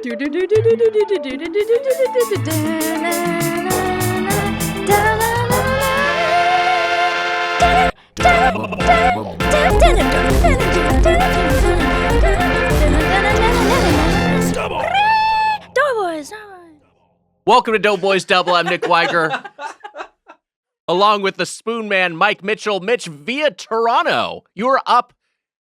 Doughboys. Welcome to Doughboys Double. I'm Nick Weiger. Along with the Spoon Man, Mike Mitchell. Mitch, via Toronto. You're up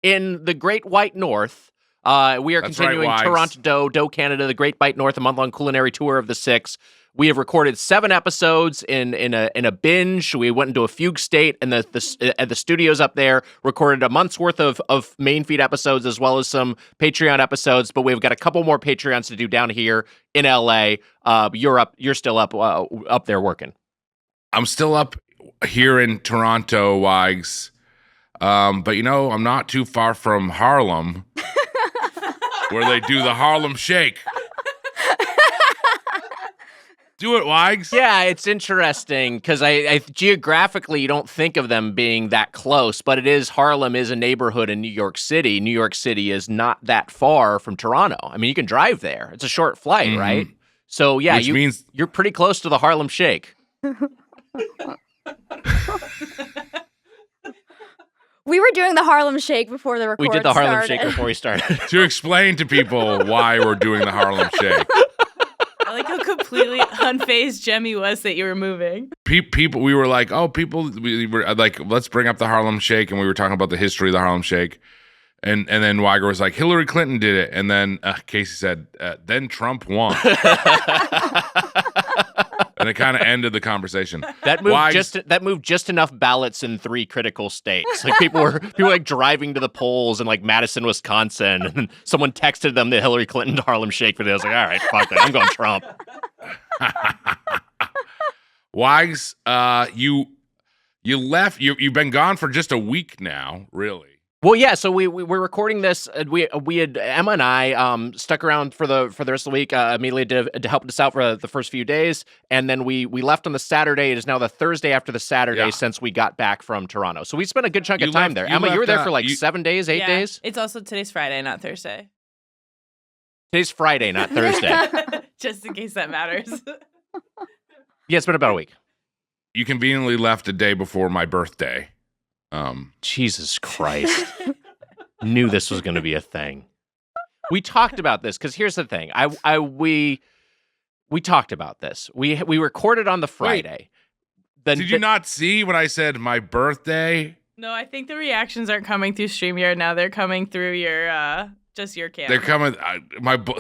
in the Great White North. We are continuing Toront-dough, Canada, the Great White North, a month-long culinary tour of the six. We have recorded 7 episodes in a binge. We went into a fugue state, and the studios up there recorded a month's worth of main feed episodes as well as some Patreon episodes. But we've got a couple more Patreons to do down here in LA. You're still up there working. I'm still up here in Toronto, Wags. But I'm not too far from Harlem, where they do the Harlem Shake. Do it, Wags. Yeah, it's interesting because I geographically you don't think of them being that close, but Harlem is a neighborhood in New York City. New York City is not that far from Toronto. I mean, you can drive there. It's a short flight, right? So yeah, you're pretty close to the Harlem Shake. We were doing the Harlem Shake before the record We did the Harlem started. Shake before we started. To explain to people why we're doing the Harlem Shake. I like how completely unfazed Jemmy was that you were moving. People, we were like, we were like, let's bring up the Harlem Shake, and we were talking about the history of the Harlem Shake, and then Weiger was like, Hillary Clinton did it, and then Casey said, then Trump won. And it kind of ended the conversation. That moved just enough ballots in 3 critical states. Like people were like driving to the polls in like Madison, Wisconsin, and someone texted them the Hillary Clinton Harlem Shake video. I was like, all right, fuck that, I'm going Trump. Wags, you left. You've been gone for just a week now, really. Well, yeah. So we're recording this. We had Emma and I stuck around for the rest of the week. Amelia to help us out for the first few days, and then we left on the Saturday. It is now the Thursday after the Saturday since we got back from Toronto. So we spent a good chunk of time there. Emma, you were there for like 7 days, 8 days. It's also today's Friday, not Thursday. Today's Friday, not Thursday. Just in case that matters. Yeah, it's been about a week. You conveniently left a day before my birthday. Jesus Christ. Knew this was going to be a thing. We talked about this because here's the thing. We talked about this. We recorded on the Friday. Did you not see when I said my birthday? No, I think the reactions aren't coming through StreamYard now. They're coming through your just your camera. They're coming.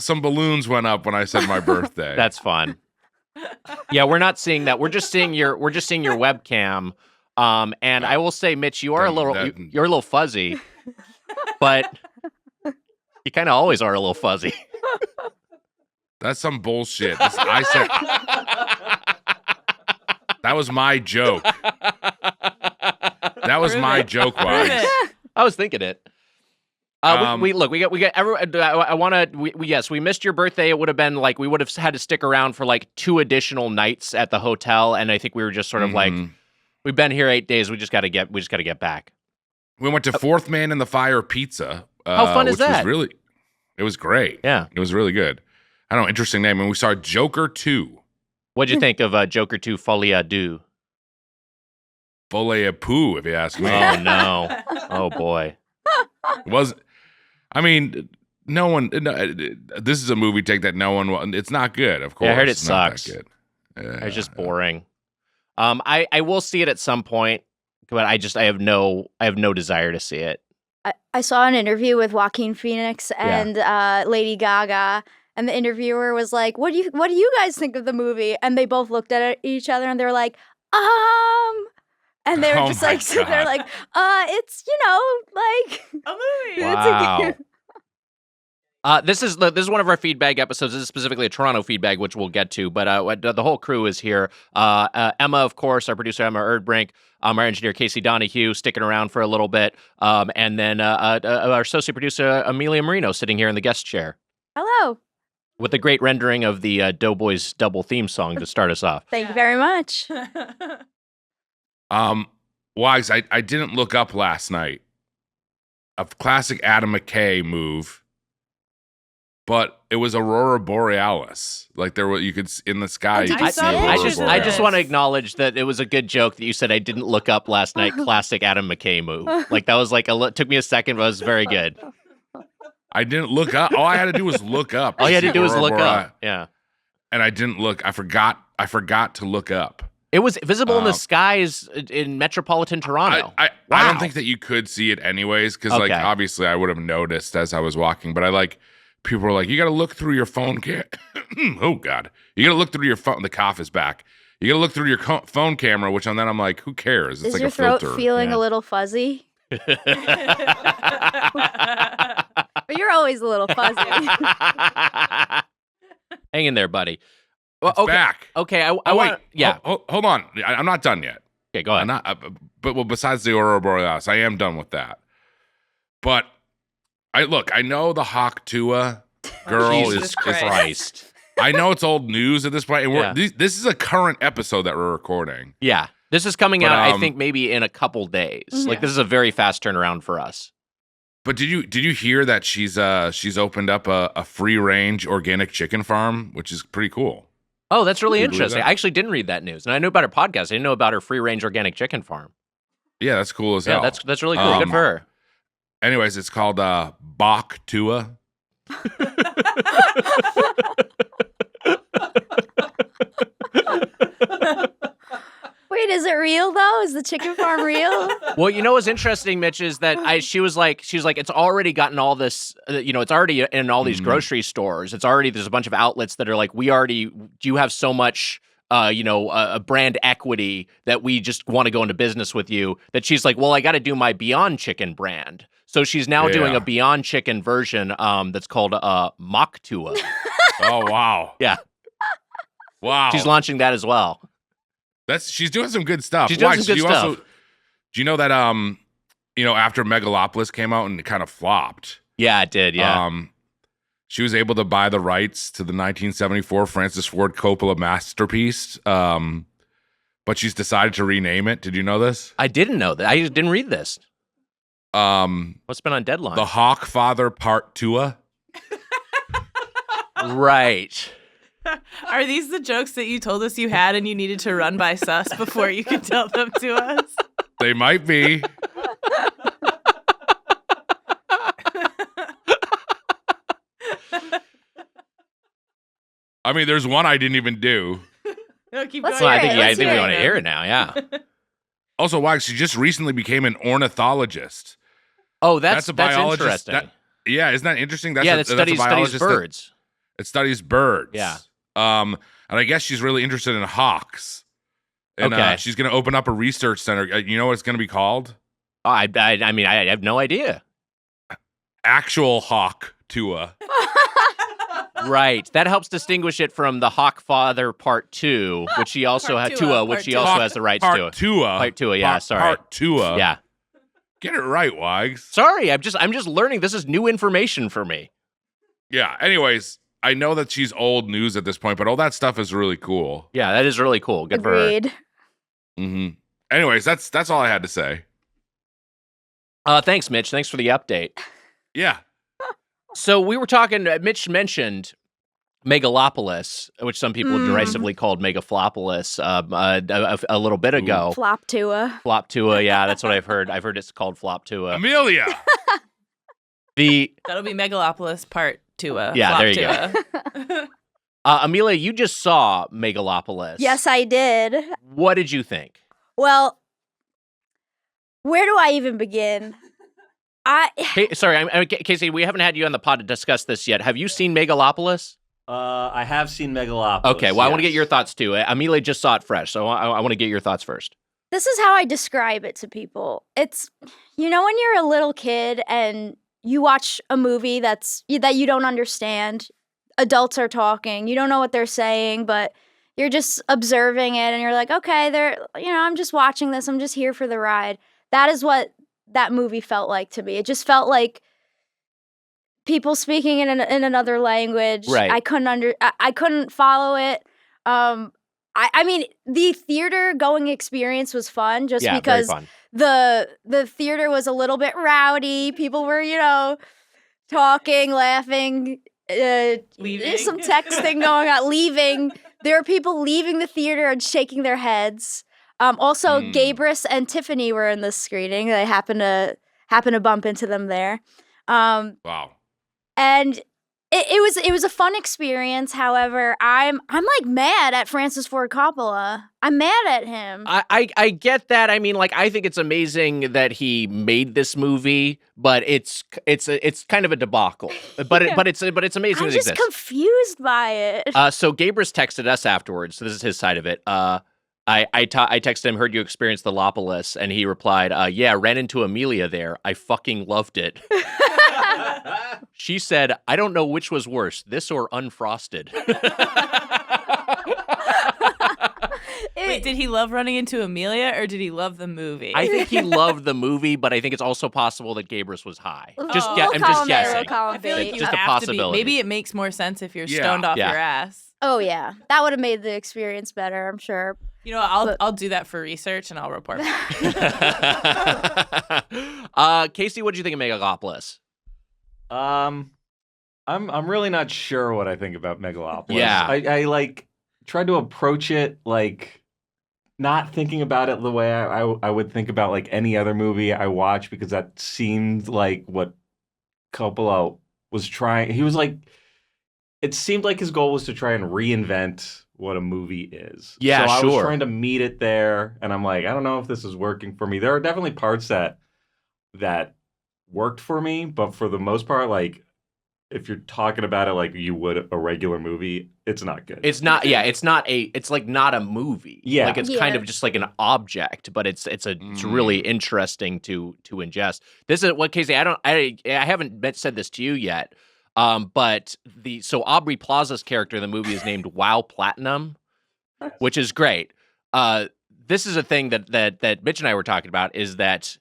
Some balloons went up when I said my birthday. That's fun. Yeah, we're not seeing that. We're just seeing your webcam. And I will say, Mitch, you're a little fuzzy, but you kind of always are a little fuzzy. That's some bullshit. I said that was my joke. That was my joke, Wags. I was thinking it. We got everyone. We missed your birthday. It would have been like we would have had to stick around for like 2 additional nights at the hotel, and I think we were just sort of like. We've been here 8 days. We just got to get back. We went to Fourth Man in the Fire Pizza. How fun is that? It was great. Yeah. It was really good. I don't know, interesting name. And we saw Joker 2. What'd you think of Joker 2 Folie à Deux? Folie à Poo, if you ask me. Oh, no. Oh, boy. No one, this is a movie take that no one, it's not good, of course. Yeah, I heard it it's not sucks. that good. It's just boring. I will see it at some point, but I have no desire to see it. I saw an interview with Joaquin Phoenix and Lady Gaga, and the interviewer was like, "What do you guys think of the movie?" And they both looked at each other and they were like, and they were just like, so they're like, it's like a movie. Wow. This is one of our Feedbag episodes. This is specifically a Toronto Feedbag, which we'll get to. But the whole crew is here. Emma, of course, our producer Emma Erdbrink, our engineer Casey Donahue, sticking around for a little bit, and then our associate producer Amelia Marino sitting here in the guest chair. Hello. With a great rendering of the Doughboys double theme song to start us off. Thank you very much. Wags, I didn't look up last night. A classic Adam McKay move. but it was Aurora Borealis. Like there were, you could in the sky. You I could see saw Aurora pictures of I just Borealis. want to acknowledge that it was a good joke that you said I didn't look up last night. Classic Adam McKay move. Like that was like took me a second, but it was very good. I didn't look up. All I had to do was look up. All you had to do was Aurora look Borealis. up. Yeah. And I didn't look. I forgot to look up. It was visible in the skies in metropolitan Toronto. I Wow. don't think that you could see it anyways, because like Okay. obviously I would have noticed as I was walking, but I like people were like, you got to look through your phone oh God, you got to look through your phone. The cough is back. You got to look through your phone camera, which and then I'm like, who cares? It's Is like your a throat filter. feeling Yeah. a little fuzzy? But you're always a little fuzzy. Hang in there, buddy. Well, It's okay. back. Okay. I Oh, want. wait. Yeah. Hold on. I'm not done yet. Okay. Go ahead. I'm not. But well, besides the Aurora Borealis, I am done with that. But I know the Hawk Tuah girl Jesus is. Christ. I know it's old news at this point. And Yeah. this is a current episode that we're recording. Yeah. This is coming But, out, I think, maybe in a couple days. Like this is a very fast turnaround for us. But did you hear that she's opened up a free range organic chicken farm, which is pretty cool. Oh, that's really Can you believe interesting. that? I actually didn't read that news, and I knew about her podcast. I didn't know about her free range organic chicken farm. Yeah, that's cool as Yeah, hell. that's really cool. Good for her. Anyways, it's called Bach Tuah. Wait, is it real though? Is the chicken farm real? Well, you know what's interesting, Mitch, is that she was like, it's already gotten all this, it's already in all these grocery stores. It's already, there's a bunch of outlets that are like, you have so much, a brand equity that we just want to go into business with you, that she's like, well, I got to do my Beyond Chicken brand. So she's now doing Yeah. a Beyond Chicken version that's called Mock Tuah. Oh wow. Yeah. Wow. She's launching that as well. She's doing some good stuff. She's doing Why? some So good you stuff. Also, do you know that after Megalopolis came out and it kind of flopped? Yeah, it did. Yeah. She was able to buy the rights to the 1974 Francis Ford Coppola masterpiece. But she's decided to rename it. Did you know this? I didn't know that. I just didn't read this. What's been on deadline? The Hawk Father Part Tuah. Right. Are these the jokes that you told us you had and you needed to run by sus before you could tell them to us? They might be. I mean, there's one I didn't even do. No, keep Let's going. Well, I hear think, it. yeah, I Let's think hear we it. want to hear it now. Yeah. Also, Wags, she just recently became an ornithologist. Oh, that's a biologist. interesting. Yeah, isn't that interesting? That's yeah, a, that that's a studies biologist birds. That studies birds. Yeah. And I guess she's really interested in hawks. And Okay. she's going to open up a research center. You know what it's going to be called? Oh, I mean, I have no idea. Actual Hawk Tuah. Right. That helps distinguish it from the Hawk Father Part 2, which she also Part had Tuah, Tuah, which Part she Tuah. also has the rights Part to. Tuah. Part Tuah, yeah, sorry. Part Tuah. Yeah. Get it right, Wags. Sorry, I'm just learning. This is new information for me. Yeah. Anyways, I know that she's old news at this point, but all that stuff is really cool. Yeah, that is really cool. Good for her. Agreed. Mm-hmm. Anyways, that's all I had to say. Thanks, Mitch. Thanks for the update. Yeah. So we were talking, Mitch mentioned Megalopolis, which some people derisively called Megaflopolis a little bit ago. Flop Tuah. Flop Tuah, yeah, that's what I've heard. I've heard it's called Flop Tuah. Amelia. That'll be Megalopolis Part Tuah. Yeah, Flop there you Tuah. Amelia, you just saw Megalopolis. Yes, I did. What did you think? Well, where do I even begin? Hey, sorry, Casey, we haven't had you on the pod to discuss this yet. Have you seen Megalopolis? I have seen Megalopolis. Okay, well, I want to get yes. your thoughts too. Amelia just saw it fresh, so I want to get your thoughts first. This is how I describe it to people. It's, when you're a little kid and you watch a movie that you don't understand, adults are talking, you don't know what they're saying, but you're just observing it and you're like, okay, I'm just watching this. I'm just here for the ride. That is what that movie felt like to me. It just felt like people speaking in another language. Right. I couldn't follow it. I mean, the theater going experience was fun just Yeah, because very fun. the theater was a little bit rowdy. People were, talking, laughing. Leaving. some texting going on, leaving. There are people leaving the theater and shaking their heads. Also, Gabrus and Tiffany were in this screening. They happened to bump into them there. Wow. And it was a fun experience. However, I'm like mad at Francis Ford Coppola. I'm mad at him. I get that. I mean, like, I think it's amazing that he made this movie, but it's kind of a debacle. But it's amazing I'm that it just exists. confused by it. So Gabrus texted us afterwards. So this is his side of it. I texted him, heard you experienced the Lopolis, and he replied, yeah, ran into Amelia there. I fucking loved it. She said, I don't know which was worse, this or unfrosted. Wait, did he love running into Amelia or did he love the movie? I think he loved the movie, but I think it's also possible that Gabrus was high. We'll I'm just call him A, guessing. we'll call him I feel like B. you Just a have to be. possibility. Maybe it makes more sense if you're Yeah. stoned off Yeah. your ass. Oh yeah, that would have made the experience better, I'm sure. You know, I'll do that for research and I'll report back. Casey, what did you think of Megalopolis? I'm really not sure what I think about Megalopolis. Yeah. I like tried to approach it like not thinking about it the way I would think about like any other movie I watch, because that seemed like what Coppola was trying. He was like, it seemed like his goal was to try and reinvent what a movie is. Yeah, so I sure. was trying to meet it there, and I'm like, I don't know if this is working for me. There are definitely parts that worked for me, but for the most part, like, if you're talking about it like you would a regular movie, it's not good. It's not. Yeah, it's like not a movie. Yeah. like it's kind of just like an object, but it's really interesting to ingest. This is what, Casey. I haven't said this to you yet. But so Aubrey Plaza's character in the movie is named Wow Platinum, which is great. This is a thing that Mitch and I were talking about, is that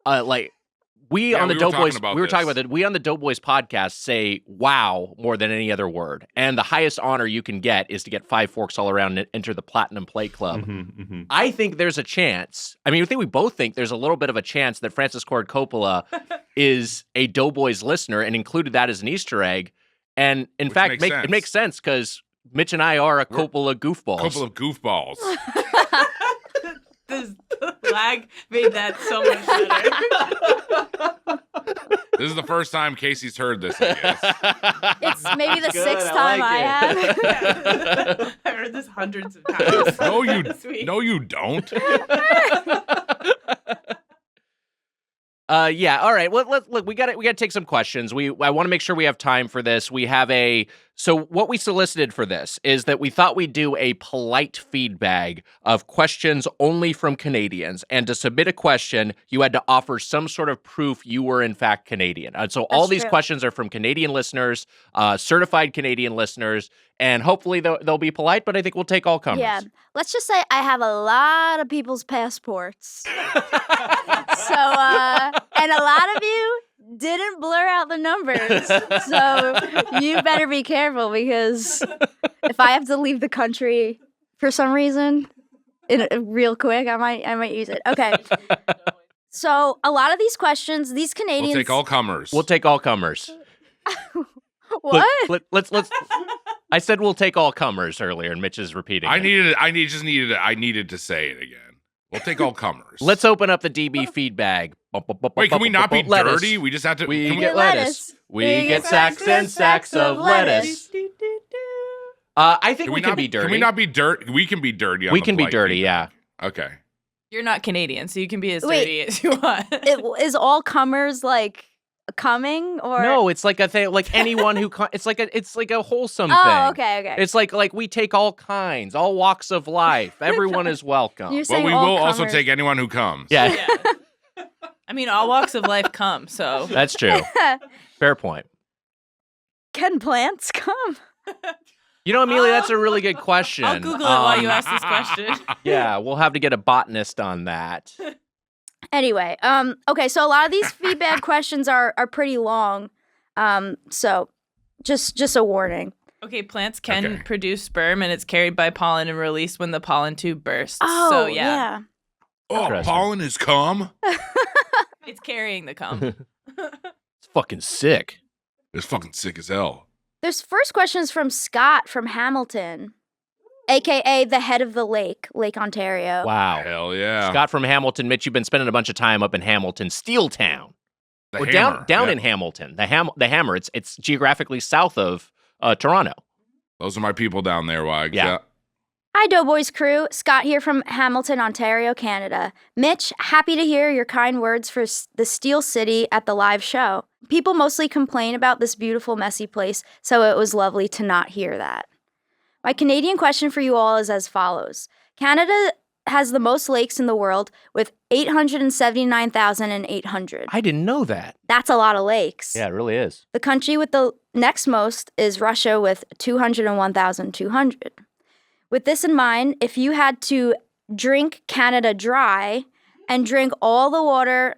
like we on the Doughboys, we were talking about that. We on the Doughboys podcast say "wow" more than any other word, and the highest honor you can get is to get 5 forks all around and enter the Platinum Play Club. I think there's a chance. I mean, I think we both think there's a little bit of a chance that Francis Ford Coppola is a Doughboys listener and included that as an Easter egg. And in fact, it makes sense because Mitch and I are a couple of goofballs. Couple of goofballs. The lag made that so much better. This is the first time Casey's heard this, I guess. It's maybe the Good, sixth I time like I it. have. I've heard this hundreds of times. No, you don't. Yeah. All right. Well, look. We got to take some questions. I want to make sure we have time for this. We have so what we solicited for this is that we thought we'd do a polite feedbag of questions only from Canadians, and to submit a question, you had to offer some sort of proof you were in fact Canadian. And so all these questions are from Canadian listeners, certified Canadian listeners, and hopefully they'll be polite. But I think we'll take all comers. Yeah. Let's just say I have a lot of people's passports. So, and a lot of you didn't blur out the numbers. So you better be careful, because if I have to leave the country for some reason, real quick, I might use it. Okay. So a lot of these questions, these Canadians. We'll take all comers. We'll take all comers. What? Let's. I said we'll take all comers earlier, and Mitch is repeating. I needed to say it again. We'll take all comers. Let's open up the DB feedbag. Wait, can we not be lettuce. dirty? We just have to. We can get lettuce. We get sacks and sacks of lettuce. I think we can be dirty. Can we not be dirty? We can be dirty. We can be dirty, yeah. Okay. You're not Canadian, so you can be as dirty as you want. Is all comers like coming, or No, it's like a thing. Like anyone who. It's like a wholesome thing. Oh, okay. It's like we take all kinds, all walks of life. Everyone is welcome. You're But saying we all will also comers. take anyone who comes. Yeah, Yeah. I mean, all walks of life come, so. that's true. Fair point. Can plants come? You know, Amelia, that's a really good question. I'll Google it while you ask this question. Yeah, we'll have to get a botanist on that. Anyway, okay, so a lot of these feedback questions are pretty long. So just a warning. Okay, plants can produce sperm, and it's carried by pollen and released when the pollen tube bursts. Oh, so, yeah. Oh, Interesting. pollen is cum? It's carrying the cum. It's fucking sick. It's fucking sick as hell. This first question is from Scott from Hamilton, a.k.a. the head of the lake, Lake Ontario. Wow. Hell yeah. Scott from Hamilton. Mitch, you've been spending a bunch of time up in Hamilton, Steeltown. Or down in Hamilton. The Hammer. It's geographically south of Toronto. Those are my people down there, Wags. Yeah. Hi, Doughboys crew. Scott here from Hamilton, Ontario, Canada. Mitch, happy to hear your kind words for the Steel City at the live show. People mostly complain about this beautiful, messy place, so it was lovely to not hear that. My Canadian question for you all is as follows. Canada has the most lakes in the world with 879,800. I didn't know that. That's a lot of lakes. Yeah, it really is. The country with the next most is Russia with 201,200. With this in mind, if you had to drink Canada dry and drink all the water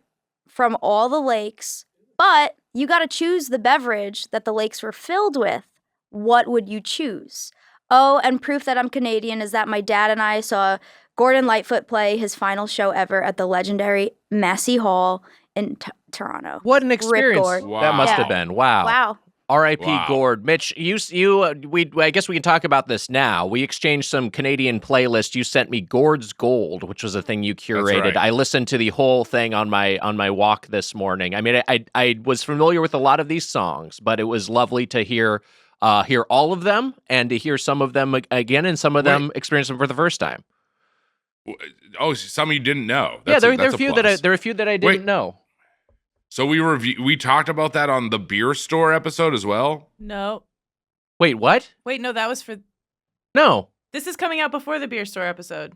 from all the lakes, but you got to choose the beverage that the lakes were filled with, what would you choose? Oh, and proof that I'm Canadian is that my dad and I saw Gordon Lightfoot play his final show ever at the legendary Massey Hall in Toronto. What an experience Gord. that must Yeah. have been. Wow. Wow. R.I.P. Wow. Gord. Mitch, I guess we can talk about this now. We exchanged some Canadian playlists. You sent me Gord's Gold, which was a thing you curated. That's right. I listened to the whole thing on my walk this morning. I mean, I was familiar with a lot of these songs, but it was lovely to hear all of them and to hear some of them again and some of them experience them for the first time. Oh, some of you didn't know. There are that's a few that I didn't know. So we talked about that on the beer store episode as well. No. Wait, what? Wait, no, that was for. No. This is coming out before the beer store episode.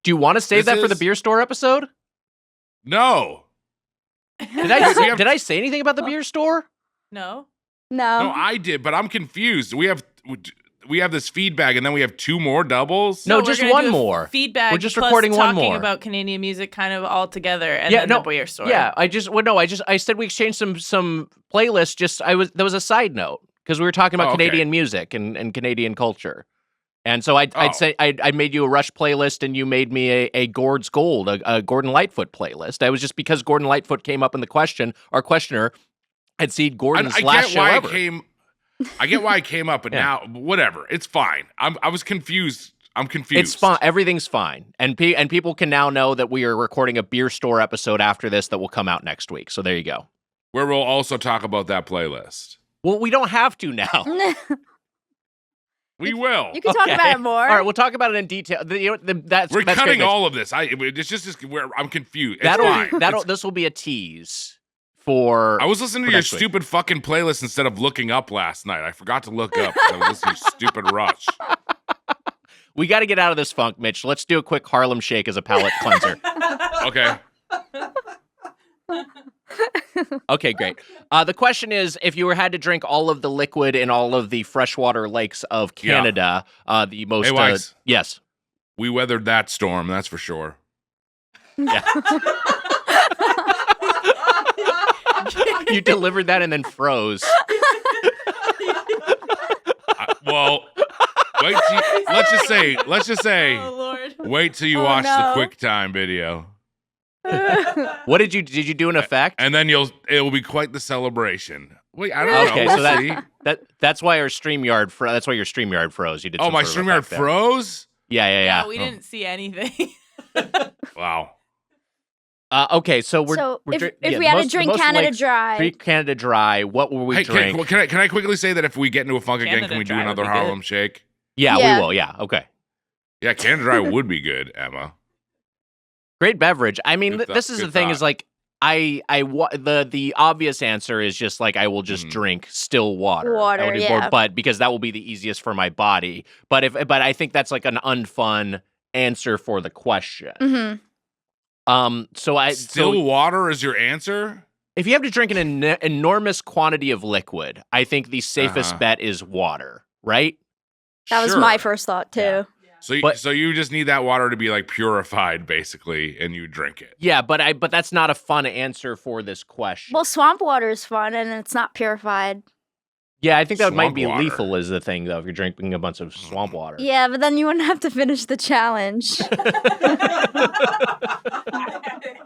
Do you want to save that for the beer store episode? No. Did I say anything about the beer store? No. No, I did, but I'm confused. We have this feedback, and then we have two more doubles. No, we're just gonna one do a more. Feedback. We're just plus recording one talking more. about Canadian music, kind of all together, and then the beer store. Yeah, I said we exchanged some playlists. There was a side note because we were talking about Canadian music and Canadian culture. And so I'd say I made you a Rush playlist and you made me a Gord's Gold, a Gordon Lightfoot playlist. I was just because Gordon Lightfoot came up in the question, our questioner had seen Gordon's last show ever. I get why it came up, but now whatever, it's fine. I was confused. I'm confused. It's fine. Everything's fine, and people can now know that we are recording a beer store episode after this that will come out next week. So there you go. Where we'll also talk about that playlist. Well, we don't have to now. We will. You can talk about it more. All right, we'll talk about it in detail. We're cutting all of this. It's just where I'm confused. It's fine. This will be a tease for. I was listening to your stupid fucking playlist instead of looking up last night. I forgot to look up. I was listening to your stupid Rush. We got to get out of this funk, Mitch. Let's do a quick Harlem Shake as a palate cleanser. Okay. Okay, great. The question is, if you had to drink all of the liquid in all of the freshwater lakes of Canada, the most... Hey, Weiss. Yes. We weathered that storm, that's for sure. Yeah. You delivered that and then froze. Well, let's just say, Oh, Lord. wait till you watch the QuickTime video. What did you do an effect? And then it will be quite the celebration. Wait, I don't know. Okay, We'll so see. that's why our StreamYard that's why your StreamYard froze. You did. Oh, some my sort of StreamYard effect there. froze? Yeah. We didn't see anything. Wow. Okay, so if we had to drink Canada Dry, drink Canada Dry, what will we drink? Can I quickly say that if we get into a funk again, Canada can we do Dry another would be Harlem Shake? Yeah, Yeah. we will. Yeah, okay. Yeah, Canada Dry would be good, Emma. Great beverage. I mean, Good this is the good thing thought. is like the obvious answer is just like I will just drink still water. Water, yeah. But because that will be the easiest for my body. But I think that's like an unfun answer for the question. Mm-hmm. So Water is your answer? if you have to drink an enormous quantity of liquid, I think the safest bet is water, right? That was Sure. my first thought too. Yeah. So you just need that water to be like purified, basically, and you drink it. Yeah, but that's not a fun answer for this question. Well, swamp water is fun and it's not purified. Yeah, I think that might Swamp be water. lethal is the thing, though, if you're drinking a bunch of swamp water. Yeah, but then you wouldn't have to finish the challenge.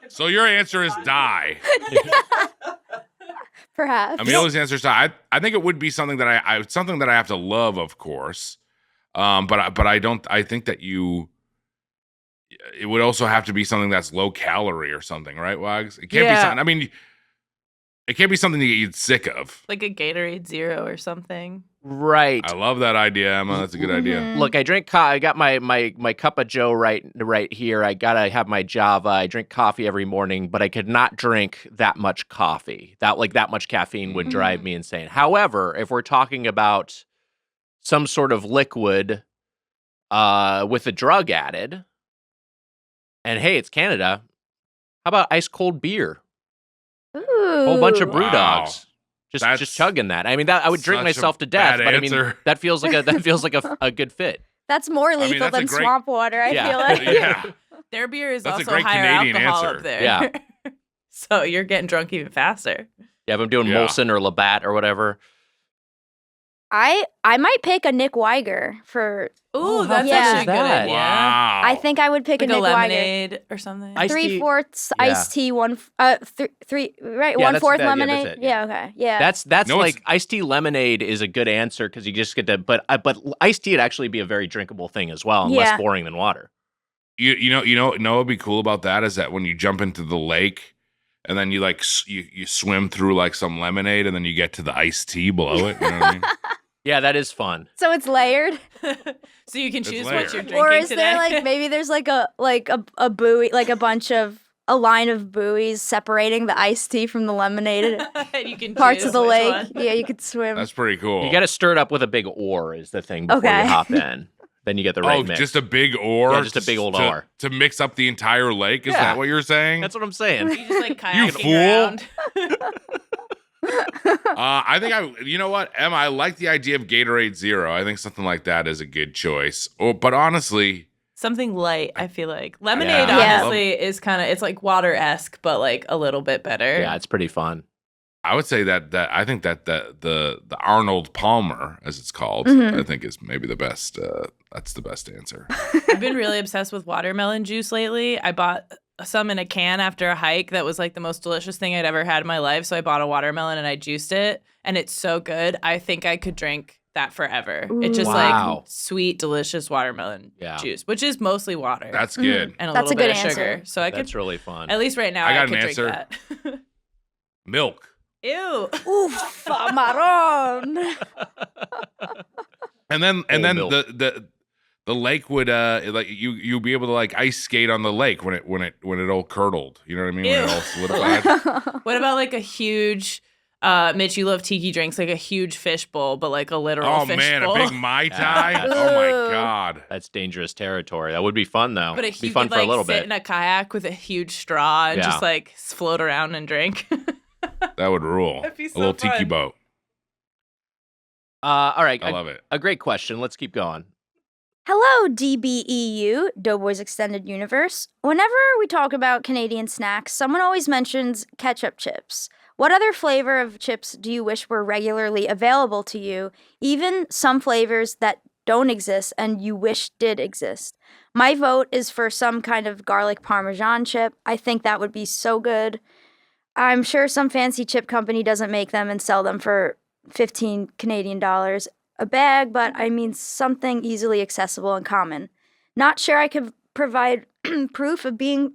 So your answer is die. Perhaps. Amelia's answer is I think it would be something that I something that I have to love, of course. But I don't. I think that it would also have to be something that's low calorie or something, right, Wags? It can't be something. I mean, it can't be something that you get sick of. Like a Gatorade Zero or something. Right. I love that idea, Emma. That's a good idea. Look, I drink. I got my cup of Joe right here. I gotta have my Java. I drink coffee every morning, but I could not drink that much coffee. That much caffeine would drive me insane. However, if we're talking about some sort of liquid with a drug added, and hey, it's Canada. How about ice cold beer? Ooh. Whole bunch of brew Wow. dogs. Just chugging that. I mean, I would drink such a myself to death, bad but I mean, answer. that feels like a good fit. That's more mean, lethal that's a than great- swamp water, I Yeah. feel like. Yeah. Their beer is That's a also great higher Canadian alcohol answer. up there. Yeah. So you're getting drunk even faster. Yeah, if I'm doing Yeah. Molson or Labatt or whatever. I might pick a Nick Weiger for. Ooh, how that's fun actually is a good that? idea. Wow. I think I would pick Like a a Nick Weiger. lemonade or something. Iced tea- 3/4 yeah. iced tea, right? Yeah, 1/4 that's lemonade. it, Yeah, okay, yeah. That's No, like iced tea lemonade is a good answer because you just get to. But iced tea would actually be a very drinkable thing as well, and Yeah. less boring than water. You know what would be cool about that is that when you jump into the lake and then you like you swim through like some lemonade and then you get to the iced tea below it. You know what I mean? Yeah, that is fun. So it's layered, So you can It's choose layered. what you're drinking or is today. there like maybe there's like a buoy, like a line of buoys separating the iced tea from the lemonade And you can parts choose of the which lake. one. Yeah, you could swim. That's pretty cool. You got to stir it up with a big oar is the thing before Okay. you hop in. Then you get the right mix. just a big oar. Yeah, just a big old to, oar. to mix up the entire lake. Is Yeah. that what you're saying? That's what I'm saying. You just like You kayaking fool. around. I think you know what, Emma, I like the idea of Gatorade Zero. I think something like that is a good choice. Oh, but honestly, Something light, I feel like. Lemonade, Yeah. honestly, is kind of, it's like water-esque, but like a little bit better. Yeah, it's pretty fun. I would say that I think that the Arnold Palmer, as it's called, Mhm. I think is maybe the best. That's the best answer. I've been really obsessed with watermelon juice lately. I bought some in a can after a hike that was like the most delicious thing I'd ever had in my life. So I bought a watermelon and I juiced it, and it's so good. I think I could drink that forever. It's just Wow. like sweet, delicious watermelon Yeah. juice, which is mostly water That's good. and a That's little a bit good of sugar. answer. So I could, That's really fun. at least right now, I I, got could an drink answer. that. Milk. Ew. Oof, marron. And then milk. the lake would like you'd be able to like ice skate on the lake when it all curdled. You know what I mean? When it Ew. all solidified. What about like a huge, Mitch, you love tiki drinks, like a huge fish bowl, but like a literal Oh fish man, bowl. a big Mai Tai. Yeah. Oh my Ooh. god. That's dangerous territory. That would be fun though. But Be you fun could for like a little sit bit. in a kayak with a huge straw and Yeah. just like float around and drink. That would rule. That'd be A so little tiki fun. boat. All right, I love it. a great question. Let's keep going. Hello, DBEU, Doughboys Extended Universe. Whenever we talk about Canadian snacks, someone always mentions ketchup chips. What other flavor of chips do you wish were regularly available to you, even some flavors that don't exist and you wish did exist? My vote is for some kind of garlic parmesan chip. I think that would be so good. I'm sure some fancy chip company doesn't make them and sell them for 15 Canadian dollars a bag, but I mean something easily accessible and common. Not sure I could provide proof of being.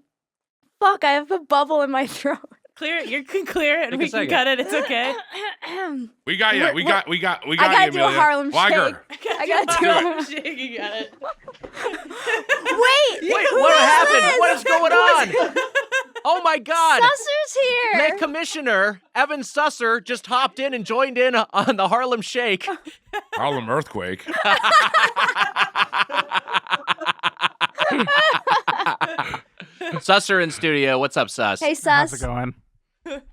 Fuck, I have a bubble in my throat. Clear it. You can clear it. Take a We can second. cut it. It's okay. We got you. What- We what- got I gotta you, do a Amelia. Harlem Weiger. I gotta do it. Shake, you got it. Wait, Wait, who what is happened? this? What is going on? Oh my God! Susser's here. Nick Commissioner Evan Susser just hopped in and joined in on the Harlem Shake. Harlem earthquake. Susser in studio. What's up, Sus? Hey, How's Sus. it going?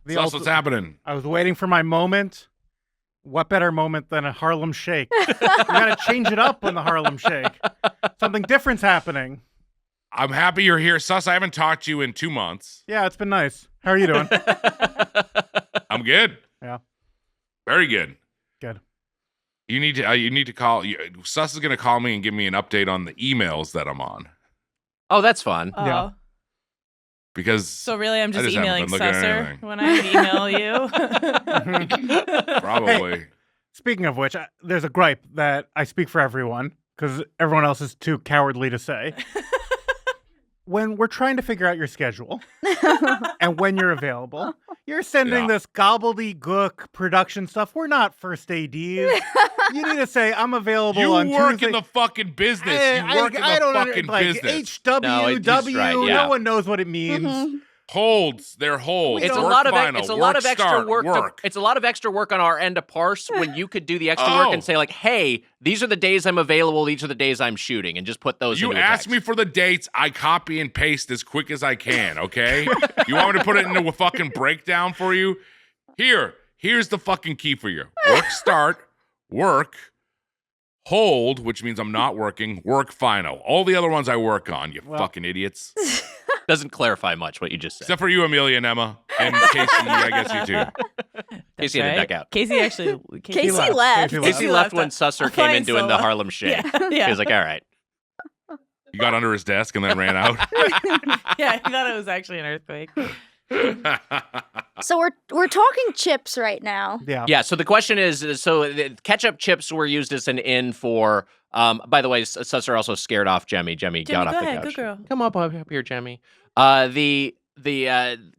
Sus, what's happening? I was waiting for my moment. What better moment than a Harlem Shake? You gotta change it up on the Harlem Shake. Something different's happening. I'm happy you're here, Sus. I haven't talked to you in 2 months. Yeah, it's been nice. How are you doing? I'm good. Yeah. Very good. Good. You need to call. Sus is going to call me and give me an update on the emails that I'm on. Oh, that's fun. Oh. Yeah. because So really, I'm just just haven't emailing been looking at Susser anything. when I email you. probably. Speaking of which, there's a gripe that I speak for everyone because everyone else is too cowardly to say. When we're trying to figure out your schedule and when you're available, you're sending this gobbledygook production stuff. We're not first ADs. You need to say, I'm available You on work Tuesday. in the fucking business. You work in the fucking business. HWW, right, yeah. no one knows what it means. Mhm. Holds. They're holds. It's a Work lot of final, it's a lot work of extra start, work. Work. It's a lot of extra work on our end to parse when you could do the extra work and say like, "Hey, these are the days I'm available. These are the days I'm shooting," and just put those. You into a ask text. me for the dates, I copy and paste as quick as I can, okay? You want me to put it into a fucking breakdown for you? Here's the fucking key for you. Work start, work, hold, which means I'm not working, work final. All the other ones I work on, you fucking idiots. Doesn't clarify much what you just said. Except for you, Amelia and Emma. And Casey, I guess you too. Casey had to duck out. Casey actually. Casey left. Casey left when Susser came in Flying doing the solo. Harlem Shake. Yeah. He was like, "All right." You got under his desk and then ran out. Yeah, I thought it was actually an earthquake. So we're talking chips right now. Yeah. Yeah. So the question is, so the ketchup chips were used as an in for. By the way, Susser also scared off Jemmy. Jemmy got off go the ahead, couch. good girl. Come up here, Jemmy. The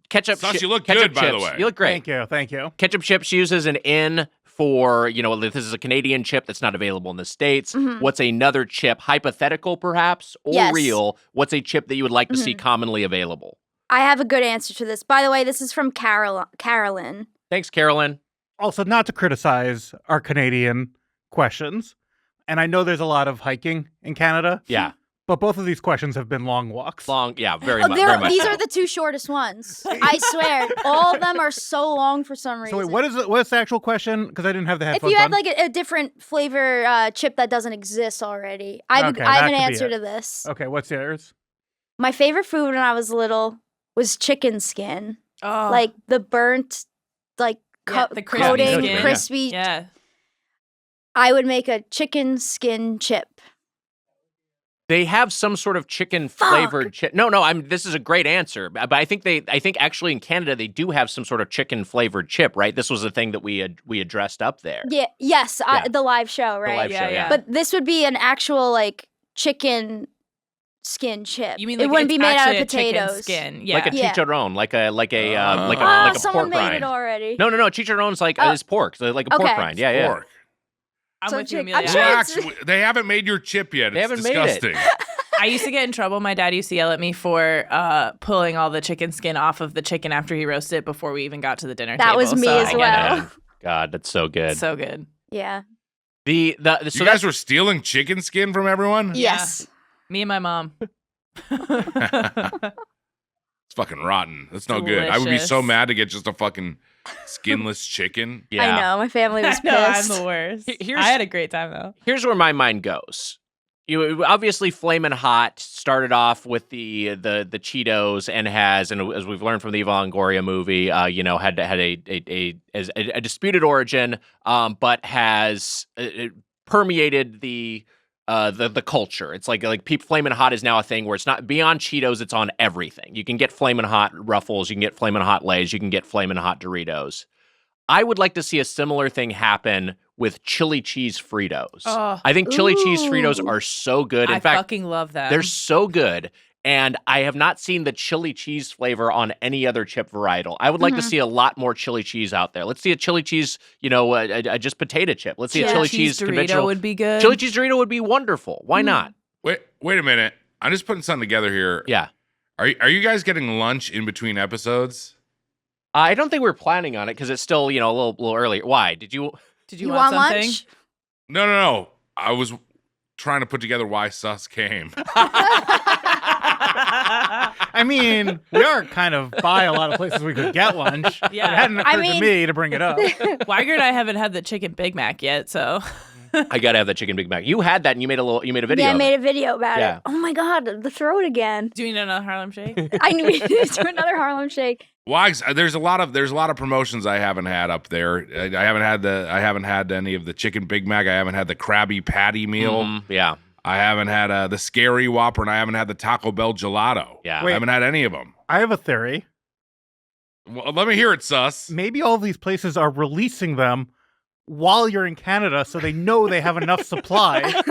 ketchup. Sus, you look ketchup good, by the chips. way. You look great. Thank you. Ketchup chips used as an in for, this is a Canadian chip that's not available in the States. Mhm. What's another chip, hypothetical perhaps, or Yes. real? What's a chip that you would like to see commonly available? I have a good answer to this. By the way, this is from Carolyn. Thanks, Carolyn. Also, not to criticize our Canadian questions, and I know there's a lot of hiking in Canada. Yeah. But both of these questions have been long walks. Long, yeah, very Oh, much. Very much these so. are the two shortest ones. I swear. All of them are so long for some reason. So wait, what's the actual question? Because I didn't have the if headphones you had on. like a different flavor chip that doesn't exist already, I have Okay, an that could be answer it. to this. Okay, what's yours? My favorite food when I was little was chicken skin. Oh, Like the burnt, like yeah, the crispy coating, skin. crispy. Yeah. I would make a chicken skin chip. They have some sort of chicken Fuck. flavored chip. No, this is a great answer. But I think actually in Canada they do have some sort of chicken flavored chip, right? This was a thing that we addressed up there. Yeah, yes, Yeah. the live show, right? live show, yeah. But this would be an actual like chicken skin chip. You mean it like wouldn't it's be made out actually of a chicken potatoes? skin? Yeah. Like a Yeah. chicharron, like a Ah, pork someone made rind. it already. No, chicharron's like Oh. is pork, so like a pork Okay. rind. Yeah. Pork. I'm So with you, chick- Amelia. I'm sure Relax. it's- They haven't made your chip yet. They It's haven't made it. disgusting. I used to get in trouble. My dad used to yell at me for pulling all the chicken skin off of the chicken after he roasted it before we even got to the dinner That table. was me so as I get well. it. Man, God, that's so good. So good. Yeah. So You guys were stealing chicken skin from everyone? Yeah. Yes. Me and my mom. It's fucking rotten. That's no good. I would be so Delicious. mad to get just a fucking skinless chicken. yeah. I know. My family was I know, I'm pissed. the worst. Here's- I had a great time though. Here's where my mind goes. You obviously Flamin' Hot started off with the Cheetos and as we've learned from the Eva Longoria movie, had a disputed origin, but has permeated the culture. It's like Flamin' Hot is now a thing where it's not beyond Cheetos, it's on everything. You can get Flamin' Hot Ruffles, you can get Flamin' Hot Lay's, you can get Flamin' Hot Doritos. I would like to see a similar thing happen with chili cheese Fritos. Oh, I think chili cheese Fritos Ooh. are so good. In I fact, fucking love them. they're so good. And I have not seen the chili cheese flavor on any other chip varietal. I would like to Mhm. see a lot more chili cheese out there. Let's see a chili cheese, just potato chip. Let's see a Yeah. chili cheese Dorito conventional. would be good. Chili cheese Dorito would be wonderful. Why Mm. not? Wait a minute. I'm just putting something together here. Yeah. Are you guys getting lunch in between episodes? I don't think we're planning on it because it's still, a little earlier. Why? Did you? Did You you, want something? lunch? No. I was trying to put together why Sus came. I mean, we are kind of by a lot of places we could get lunch. Yeah. It hadn't occurred I to mean- me to bring it up. Weiger and I haven't had the chicken Big Mac yet, so I gotta have the chicken Big Mac. You had that, and you made a video. Yeah, I of made it. a video about Yeah. it. Oh my god, the throat again. do we need another Harlem Shake? I knew we needed to do another Harlem Shake. Why? There's a lot of promotions I haven't had up there. I haven't had any of the chicken Big Mac. I haven't had the Krabby Patty meal. Yeah. I haven't had the Scary Whopper, and I haven't had the Taco Bell Gelato. Yeah. I haven't had any of them. I have a theory. Well, let me hear it, sus. Maybe all these places are releasing them while you're in Canada so they know they have enough supply.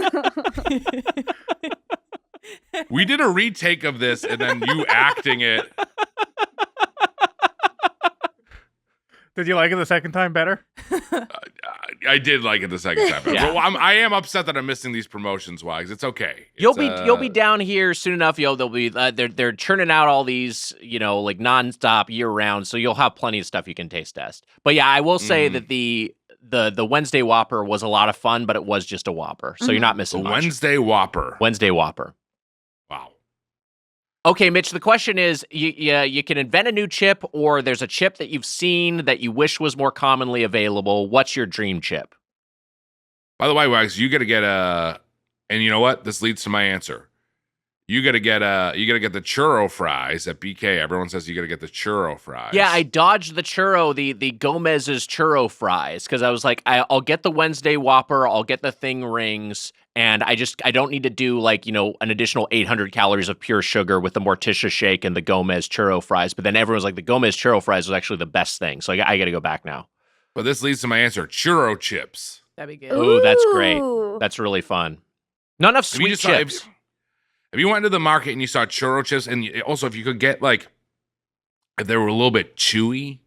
We did a retake of this, and then you acting it. Did you like it the second time better? I did like it the second time. Yeah. Well, I am upset that I'm missing these promotions, Wags. It's okay. You'll be down here soon enough. They'll be they're churning out all these, like nonstop year round. So you'll have plenty of stuff you can taste test. But yeah, I will say that the Wednesday Whopper was a lot of fun, but it was just a Whopper, so you're not missing much. Wednesday Whopper. Wednesday Whopper. Wow. Okay, Mitch, the question is, you can invent a new chip, or there's a chip that you've seen that you wish was more commonly available. What's your dream chip? By the way, Wags, you got to get and you know what? This leads to my answer. You got to get the churro fries at BK. Everyone says you got to get the churro fries. Yeah, I dodged the churro, the Gomez's churro fries, because I was like, I'll get the Wednesday Whopper, I'll get the thing rings, and I don't need to do an additional 800 calories of pure sugar with the Morticia shake and the Gomez churro fries. But then everyone's like, the Gomez churro fries was actually the best thing, so I got to go back now. But this leads to my answer: churro chips. That'd be good. Ooh, that's great. That's really fun. Not enough sweet chips. If you went to the market and you saw churro chips, and also if you could get if they were a little bit chewy,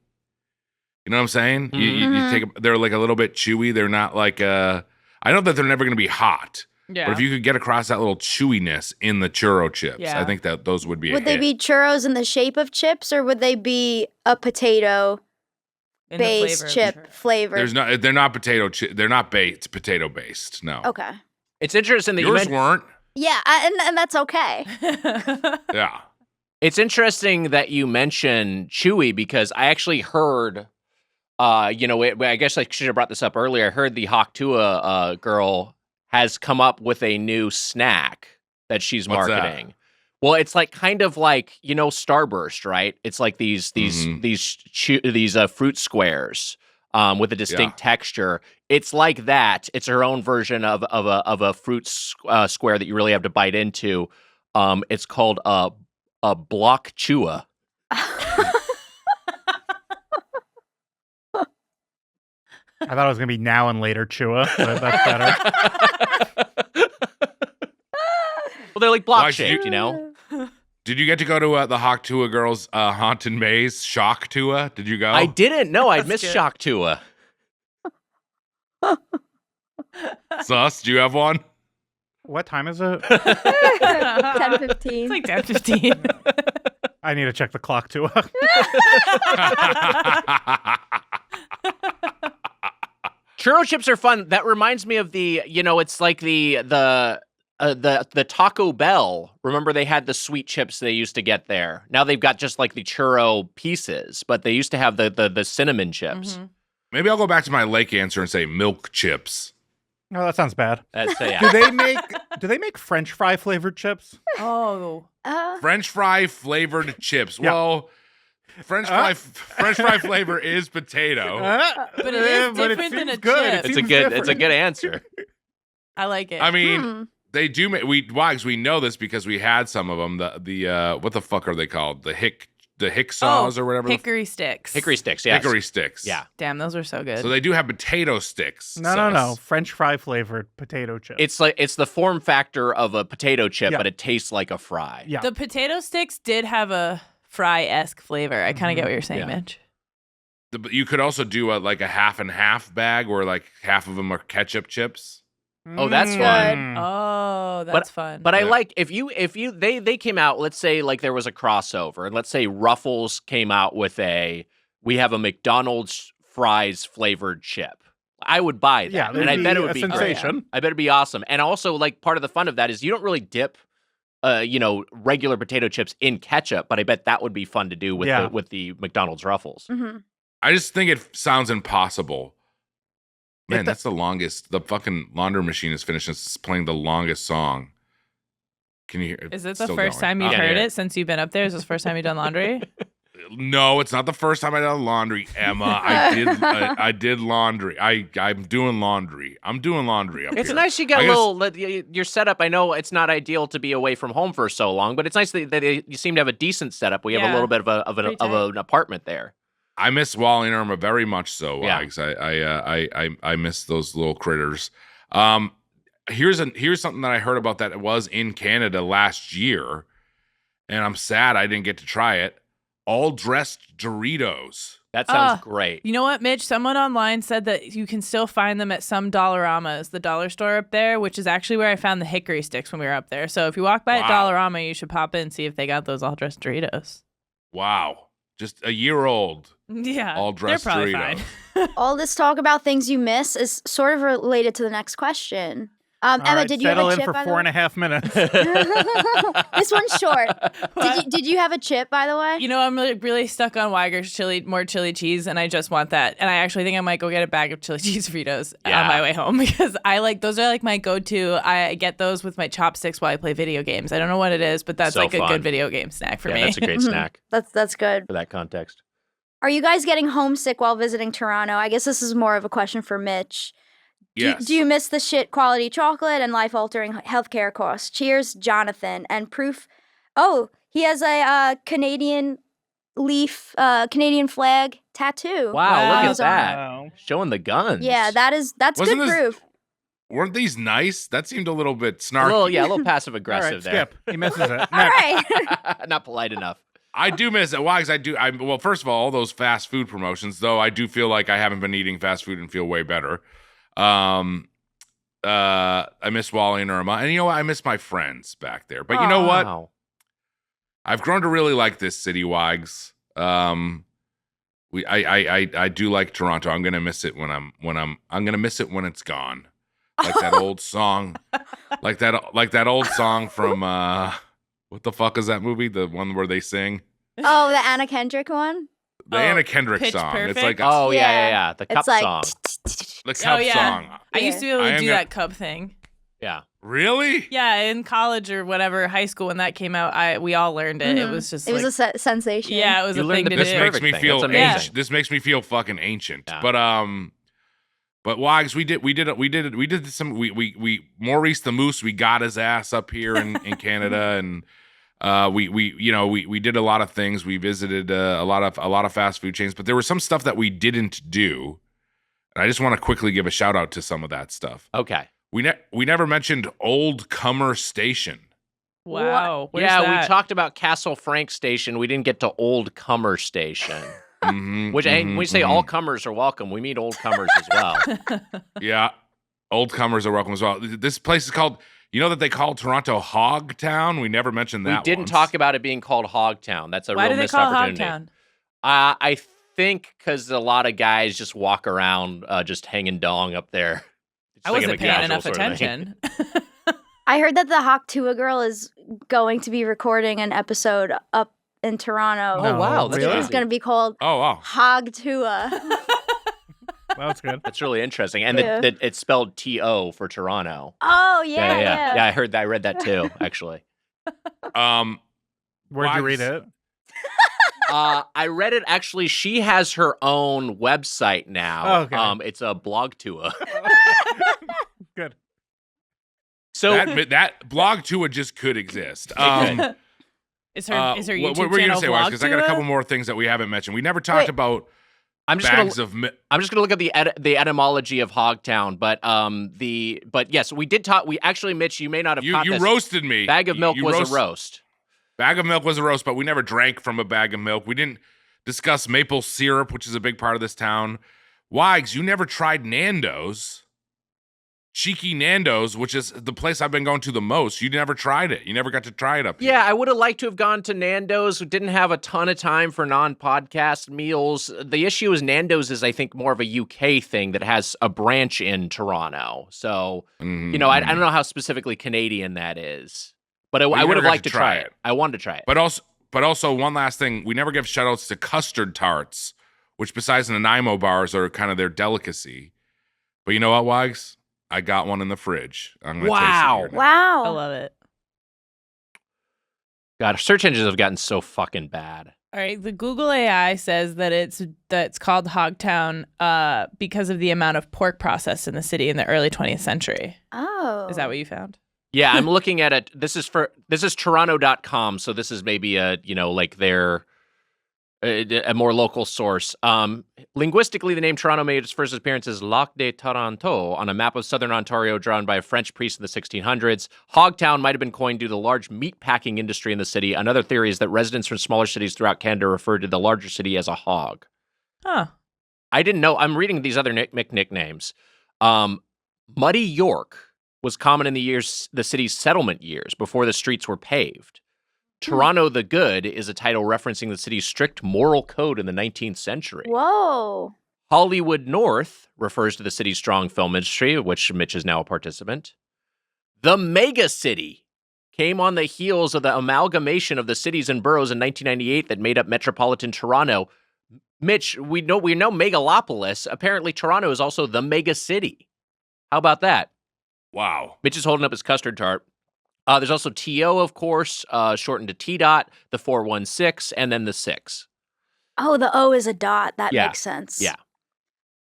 you know what I'm saying? You take they're like a little bit chewy. They're not like I know that they're never going to be hot. Yeah. But if you could get across that little chewiness in the churro chips, I think that those would be Would they be churros in the shape of chips, or would they be a potato In the based flavor of chip churro. flavor? They're not potato chip. They're not baked potato based. No. Okay. It's interesting that Yours weren't. Yeah, and that's okay. Yeah. It's interesting that you mention chewy, because I actually heard, I guess I should have brought this up earlier. I heard the Hawk Tuah girl has come up with a new snack that she's What's that? marketing. Well, it's kind of like Starburst, right? It's like these fruit squares with a distinct texture. It's like that. It's her own version of a fruit square that you really have to bite into. It's called a block chewa. I thought it was going to be now and later Chua, but that's better. Well, they're like block Why, shaped, Did you get to go to the Hawk Tuah girls' Haunted Maze Shock Tuah? Did you go? I didn't know. I That's missed good. Shock Tuah. Sus, do you have one? What time is it? 10:15. It's like 10:15. I need to check the clock too. Churro chips are fun. That reminds me of it's like the Taco Bell. Remember, they had the sweet chips they used to get there. Now they've got just like the churro pieces, but they used to have the cinnamon chips. Mm-hmm. Maybe I'll go back to my lake answer and say milk chips. No, that sounds bad. That's Do yeah. they make French fry flavored chips? Oh. French fry flavored chips. Yeah. Well, French fry flavor is potato. But it is different than a chip. It's a good answer. I like it. I mean, they do make we know this because we had some of them. The what the fuck are they called? The hick saws or whatever. Hickory sticks. Hickory sticks, yes. Hickory sticks. Yeah. Damn, those are so good. So they do have potato sticks. No. French fry flavored potato chips. It's the form factor of a potato chip, Yeah. but it tastes like a fry. Yeah. The potato sticks did have a fry-esque flavor. I kind of get what you're saying, Yeah. Mitch. You could also do a half and half bag where like half of them are ketchup chips. Oh, that's fun. Oh, that's fun. But I Yeah. like if they came out, let's say like there was a crossover, and let's say Ruffles came out with we have a McDonald's fries flavored chip. I would buy that. Yeah, and I bet it would a be sensation. great. I bet it'd be awesome. And also, like, part of the fun of that is you don't really dip regular potato chips in ketchup, but I bet that would be fun to do with the McDonald's Ruffles. Mm-hmm. I just think it sounds impossible. Man, that's the longest. The fucking laundry machine is finished. It's playing the longest song. Can you hear it? Is it the Still first going. time you've Yeah, heard yeah. it since you've been up there? Is this the first time you've done laundry? No, it's not the first time I did laundry, Emma. I did laundry. I'm doing laundry. I'm doing laundry up It's here. nice you got I a guess- little. Your setup. I know it's not ideal to be away from home for so long, but it's nice that you seem to have a decent setup. We have a Yeah. little bit of Pretty tight. an apartment there. I miss Wally and Irma very much so, Yeah. Wags. I miss those little critters. Here's something that I heard about that was in Canada last year, and I'm sad I didn't get to try it. All dressed Doritos. That sounds great. You know what, Mitch? Someone online said that you can still find them at some Dollaramas, the dollar store up there, which is actually where I found the hickory sticks when we were up there. So if you walk by a Dollarama, you should pop in and see if they got those all dressed Doritos. Wow. Just a year old. Yeah. All dressed they're probably Doritos. fine. All this talk about things you miss is sort of related to the next question. All Emma, right, did you have a settle in chip? for by the 4.5 minutes. way? This one's short. What? Did you have a chip, by the way? You know, I'm really stuck on Weiger's more chili cheese, and I just want that. And I actually think I might go get a bag of chili cheese Fritos on my way home because those are like my go-to. I get those with my chopsticks while I play video games. I don't know what it is, but that's So like a fun. good video game snack for me. That's a great snack That's good. for that context. Are you guys getting homesick while visiting Toronto? I guess this is more of a question for Mitch. Yes. Do you miss the shit quality chocolate and life-altering healthcare costs? Cheers, Jonathan. And proof. Oh, he has a Canadian Canadian flag tattoo. Wow, look at Goes on. that. Wow. Showing the guns. Yeah, that's Wasn't good this- proof. Weren't these nice? That seemed a little bit a snarky. little passive All aggressive right, there. skip. He misses it. All Next. right. Not polite enough. I do miss it. Wags, I do. Well, first of all those fast food promotions, though, I do feel like I haven't been eating fast food and feel way better. I miss Wally and Irma, and you know what? I miss my friends back there. But you know what? Wow. I've grown to really like this city, Wags. I do like Toronto. I'm gonna miss it I'm gonna miss it when it's gone. Like that old song, like that old song from what the fuck is that movie? The one where they sing Oh, the Anna Kendrick one? the Oh, Anna Kendrick Pitch song. It's Perfect? like Oh Yeah. yeah. The cup It's like song. the cup yeah. song. I used to be able I to am do gonna- that cup thing. Yeah. Really? Yeah, in college or whatever, high school when that came out, we all learned it. It was just It was a sensation. yeah, it was You a learned thing the to This do. makes me thing. feel That's amazing. ancient. This makes me feel fucking ancient. Yeah. But Wags, we did some we Maurice the Moose, we got his ass up here in Canada, and we did a lot of things. We visited a lot of fast food chains, but there was some stuff that we didn't do. And I just want to quickly give a shout out to some of that stuff. Okay. We never mentioned Old Comer Station. Wow. Where's yeah, that? we talked about Castle Frank Station. We didn't get to Old Comer Station. Mhm, Which mhm, we say mhm. all comers are welcome. We meet old comers as well. Yeah, old comers are welcome as well. This place is called, you know that they call Toronto Hog Town? We never mentioned that We didn't once. talk about it being called Hogtown. That's a Why real do they missed call it opportunity. Hogtown? I think because a lot of guys just walk around just hanging dong up there. It's I like wasn't a paying casual enough sort of thing. attention. I heard that the Hawk Tuah girl is going to be recording an episode up in Toronto. Oh, wow, that's really? It's going to be called Oh, wow. Hog Tuah. Well, that's good. That's really interesting. And Yeah. it's spelled T-O for Toronto. Oh, yeah. Yeah, I heard that. I read that too, actually. Um, Where'd you Wags. read it? I read it actually. She has her own website now. Oh, okay. It's a blog tour. Good. So that blog Tua just could exist. could. Is her YouTube what were you channel gonna say, Wags? vlog Because I got a Tua? couple more things that we haven't mentioned. We never talked Wait. about I'm just bags gonna of. I'm just gonna look at the etymology of Hogtown, but yes, we did talk. We actually, Mitch, you may not have caught You this. roasted me. Bag of milk You was a roast. Bag of milk was a roast, but we never drank from a bag of milk. We didn't discuss maple syrup, which is a big part of this town. Wags, you never tried Nando's. Cheeky Nando's, which is the place I've been going to the most. You never tried it. You never got to try it up here. Yeah, I would have liked to have gone to Nando's. We didn't have a ton of time for non-podcast meals. The issue is Nando's is, I think, more of a UK thing that has a branch in Toronto. So, Mhm, I mhm. don't know how specifically Canadian that is. But I We would never have got liked to to try try it. it. I wanted to try it. But also one last thing. We never give shout outs to custard tarts, which besides the Nanaimo bars are kind of their delicacy. But you know what, Wags? I got one in the fridge. I'm gonna Wow. taste it here now. I Wow. love it. God, search engines have gotten so fucking bad. All right, the Google AI says that it's called Hogtown because of the amount of pork processed in the city in the early 20th century. Oh. Is that what you found? Yeah, I'm looking at it. This is Toronto.com, so this is maybe like their a more local source. Linguistically, the name Toronto made its first appearance as Lac de Toront-dough on a map of southern Ontario drawn by a French priest in the 1600s. Hogtown might have been coined due to the large meat packing industry in the city. Another theory is that residents from smaller cities throughout Canada referred to the larger city as a hog. Huh. I didn't know. I'm reading these other nicknames. Muddy York was common in the city's settlement years before the streets were paved. Toronto the Good is a title referencing the city's strict moral code in the 19th century. Whoa. Hollywood North refers to the city's strong film industry, of which Mitch is now a participant. The Mega City came on the heels of the amalgamation of the cities and boroughs in 1998 that made up metropolitan Toronto. Mitch, we know Megalopolis. Apparently, Toronto is also the Mega City. How about that? Wow. Mitch is holding up his custard tart. There's also TO, of course, shortened to T-Dot, the 416, and then the 6. Oh, the O is a dot. That Yeah. makes sense. Yeah.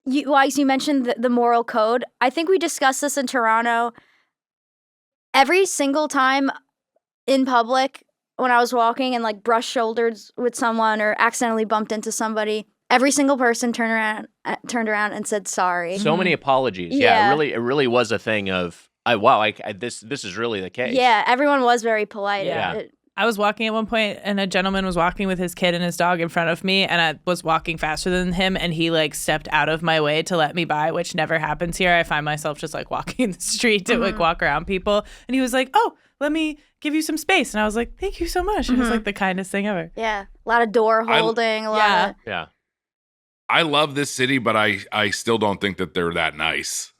Wags, you mentioned the moral code. I think we discussed this in Toronto. Every single time in public when I was walking and like brushed shoulders with someone or accidentally bumped into somebody, every single person turned around and said sorry. So many apologies. Yeah, Yeah. it really was a thing of, this is really the case. Yeah, everyone was very polite. Yeah. I was walking at one point, and a gentleman was walking with his kid and his dog in front of me, and I was walking faster than him, and he like stepped out of my way to let me by, which never happens here. I find myself just like walking the street to like walk around people, and he was like, "Oh, let me give you some space," and I was like, "Thank you so much." It was like the kindest thing ever. Yeah, a lot of door holding, a lot of... Yeah. I love this city, but I still don't think that they're that nice.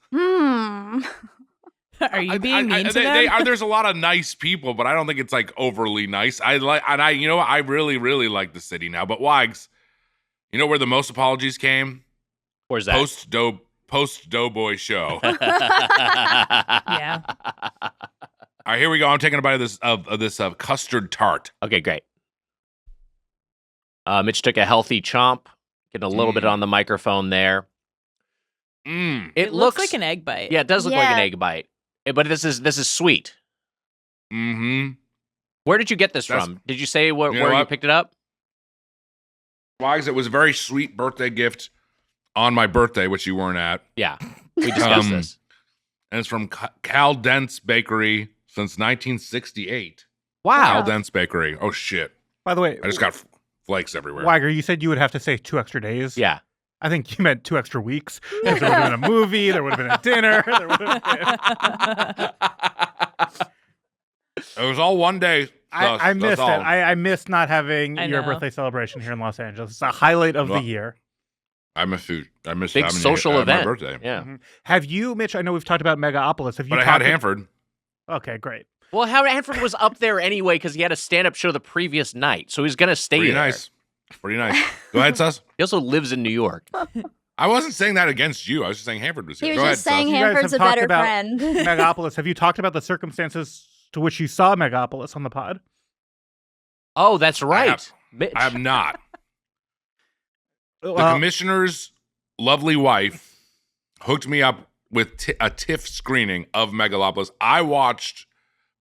Are you being mean to them? There's a lot of nice people, but I don't think it's like overly nice. I really, really like the city now. But Wags, you know where the most apologies came? Where's that? Post Doughboy show. Yeah. All right, here we go. I'm taking a bite of this custard tart. Okay, great. Mitch took a healthy chomp, getting a little bit on the microphone there. It looks like an egg bite. Yeah, it does look like an egg bite. But this is sweet. Mm-hmm. Where did you get this from? Did you say where you picked it up? Wags, it was a very sweet birthday gift on my birthday, which you weren't at. Yeah, we discussed this. And it's from Cal Dent's Bakery since 1968. Wow. Cal Dent's Bakery. Oh, shit. By the way, I just got flakes everywhere. Wagger, you said you would have to say 2 extra days. Yeah. I think you meant 2 extra weeks. Because there would have been a movie, there would have been a dinner. There would have been... It was all one day. I missed it. all. I missed not having I your know. birthday celebration here in Los Angeles. It's a highlight of the year. I missed Big having social you at event. my birthday. Yeah. Mhm. Have you, Mitch? I know we've talked about Megalopolis. Have you? But I had talked- Hanford. Okay, great. Well, Hanford was up there anyway because he had a stand-up show the previous night, so he's gonna stay Pretty there. nice. Pretty nice. Go ahead, Sus. He also lives in New York. I wasn't saying that against you. I was just saying Hanford was here. He Go was ahead, just saying Sus. You guys Hanford's a have talked better about friend. Megalopolis. Have you talked about the circumstances to which you saw Megalopolis on the pod? Oh, that's right. Mitch. I have not. The Well, commissioner's lovely wife hooked me up with a TIFF screening of Megalopolis. I watched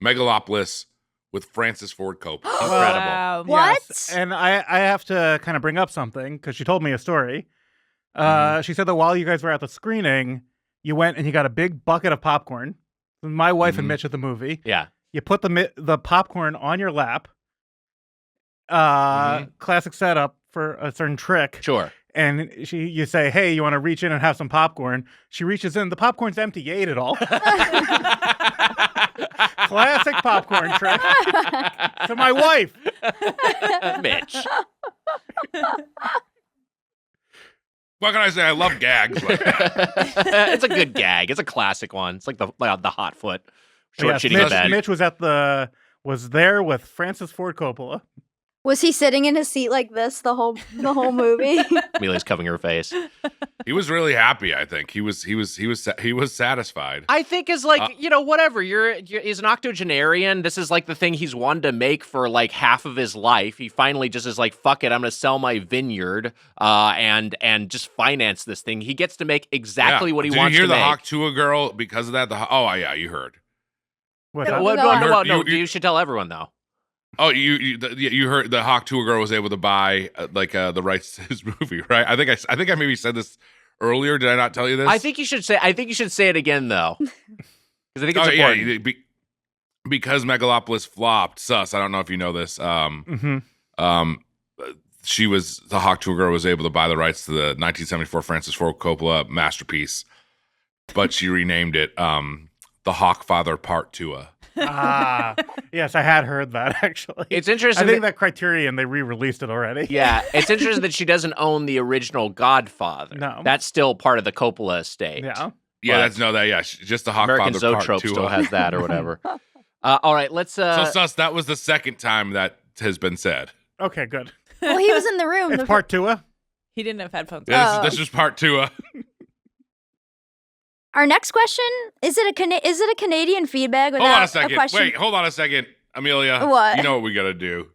Megalopolis with Francis Ford Coppola. Incredible. Wow. What? yes, and I have to kind of bring up something because she told me a story. She said that while you guys were at the screening, you went and you got a big bucket of popcorn. My wife and Mitch at the movie. Yeah. You put the popcorn on your lap. Classic setup for a certain trick. Sure. And you say, "Hey, you want to reach in and have some popcorn?" She reaches in. The popcorn's empty. You ate it all. Classic popcorn trick to my wife. Mitch. What can I say? I love gags like that. It's a good gag. It's a classic one. It's like the hot foot. Short Yes, shitting in Mitch, bed. Mitch was there with Francis Ford Coppola. Was he sitting in his seat like this the whole movie? Amelia's covering her face. He was really happy. I think he was satisfied. I think is like, whatever. He's an octogenarian. This is like the thing he's wanted to make for like half of his life. He finally just is like, fuck it, I'm gonna sell my vineyard and just finance this thing. He gets to make exactly what he wants to make. Did you hear the Hawk Tuah girl because of that? You heard. What's No, that? no, You should tell everyone though. Oh, you heard the Hawk Tuah girl was able to buy the rights to his movie, right? I think I maybe said this earlier. Did I not tell you this? I think you should say it again though, because I think it's important. Yeah, because Megalopolis flopped. Sus. I don't know if you know this. The Hawk Tuah girl was able to buy the rights to the 1974 Francis Ford Coppola masterpiece, but she renamed it The Hawk Father Part Tuah. Yes, I had heard that actually. It's interesting. I think that Criterion, they re-released it already. Yeah, it's interesting that she doesn't own the original Godfather. No. That's still part of the Coppola estate. Yeah. Yeah, But just the Hawk American Father Part Zoetrope 2. still has that or whatever. All right, let's. So Sus, that was the second time that has been said. Okay, good. Well, he was in the room. It's part 2. He didn't have headphones. Yeah, this is Part 2. Our next question, is it a Canadian feedback without Hold on a second. question? Wait, hold on a second. Amelia. What? You know what we got to do.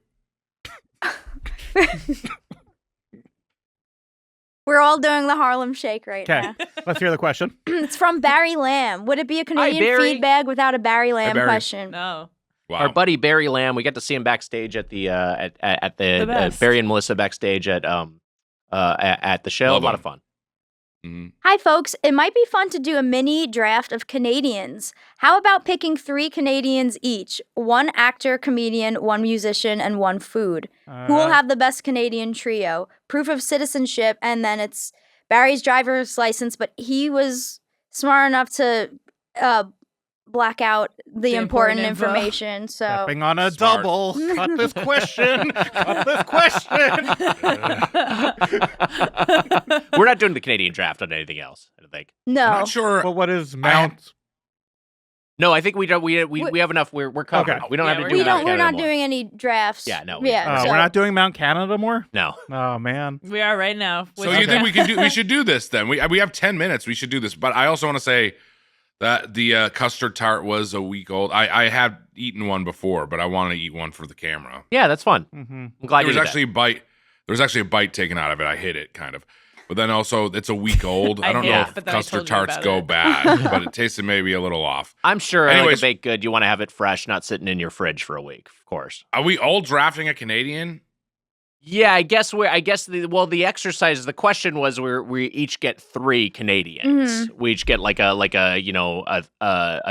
We're all doing the Harlem Shake right Okay, now. let's hear the question. It's from Barry Lamb. Would it be a Canadian Barry. feedback without a Barry Lamb Barry. question? No. Wow. Our buddy Barry Lamb, we got to see him backstage at the The best. Barry and Melissa backstage at the show. Love a lot him. of fun. Mhm. Hi, folks. It might be fun to do a mini draft of Canadians. How about picking 3 Canadians each? 1 actor, comedian, 1 musician, and 1 food. Who will have the best Canadian trio? Proof of citizenship, and then it's Barry's driver's license, but he was smart enough to black out the important important info. information. So Stepping on a Smart. double. Cut this question. Cut this question. We're not doing the Canadian draft on anything else, I don't think. I'm no. not sure. Well, what is Mount? No, I think we don't. We have enough. We're covered. Okay. We don't Yeah, have to we're do We good. Mount don't. We're Canada not anymore. doing any drafts. Yeah, no, Yeah. We're not doing Mount Canada more? No. Oh, man. We are right now. So you think we should do this then? We have 10 minutes. We should do this. But I also want to say that the custard tart was a week old. I had eaten one before, but I wanted to eat one for the camera. Yeah, that's fun. Mm-hmm. I'm glad There you was did actually a bite. There was actually a bite taken out of it. I hit it kind of. But then also, it's a week old. I don't know hate if it, but then I custard told you tarts about go it. bad, but it tasted maybe a little off. that. I'm sure, like Anyways. a baked good, you want to have it fresh, not sitting in your fridge for a week, of course. Are we all drafting a Canadian? Yeah, I guess the exercise. The question was we each get 3 Canadians. We each get like a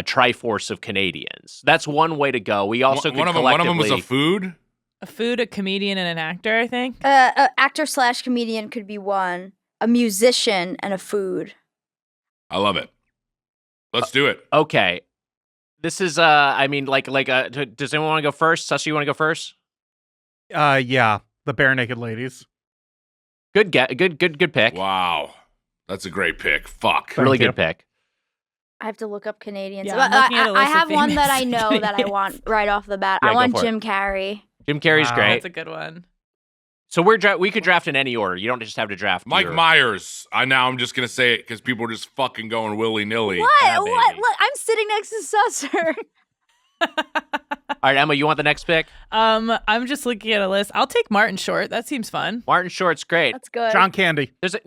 triforce of Canadians. That's one way to go. We also one could of them was a collectively- food. a food, a comedian, and an actor, I think. Actor / comedian could be 1. A musician and a food. I love it. Let's do it. Okay, this is I mean does anyone want to go first? Sasha, you want to go first? Yeah. The Bare Naked Ladies. Good pick. Wow, that's a great pick. Fuck. Thank Really you. good pick. I have to look up Canadians. Yeah, But I'm looking at a I list of have one that famous I know that I Canadians. want right off the bat. Yeah, I go want for it. Jim Carrey. Jim Carrey's Wow. great. That's a good one. So we could draft in any order. You don't just have to draft Mike your- Myers. I'm just gonna say it because people are just fucking going willy nilly. What? Yeah, What? baby. Look, I'm sitting next to Susser. All right, Emma, you want the next pick? I'm just looking at a list. I'll take Martin Short. That seems fun. Martin Short's great. That's good. John Candy. There's a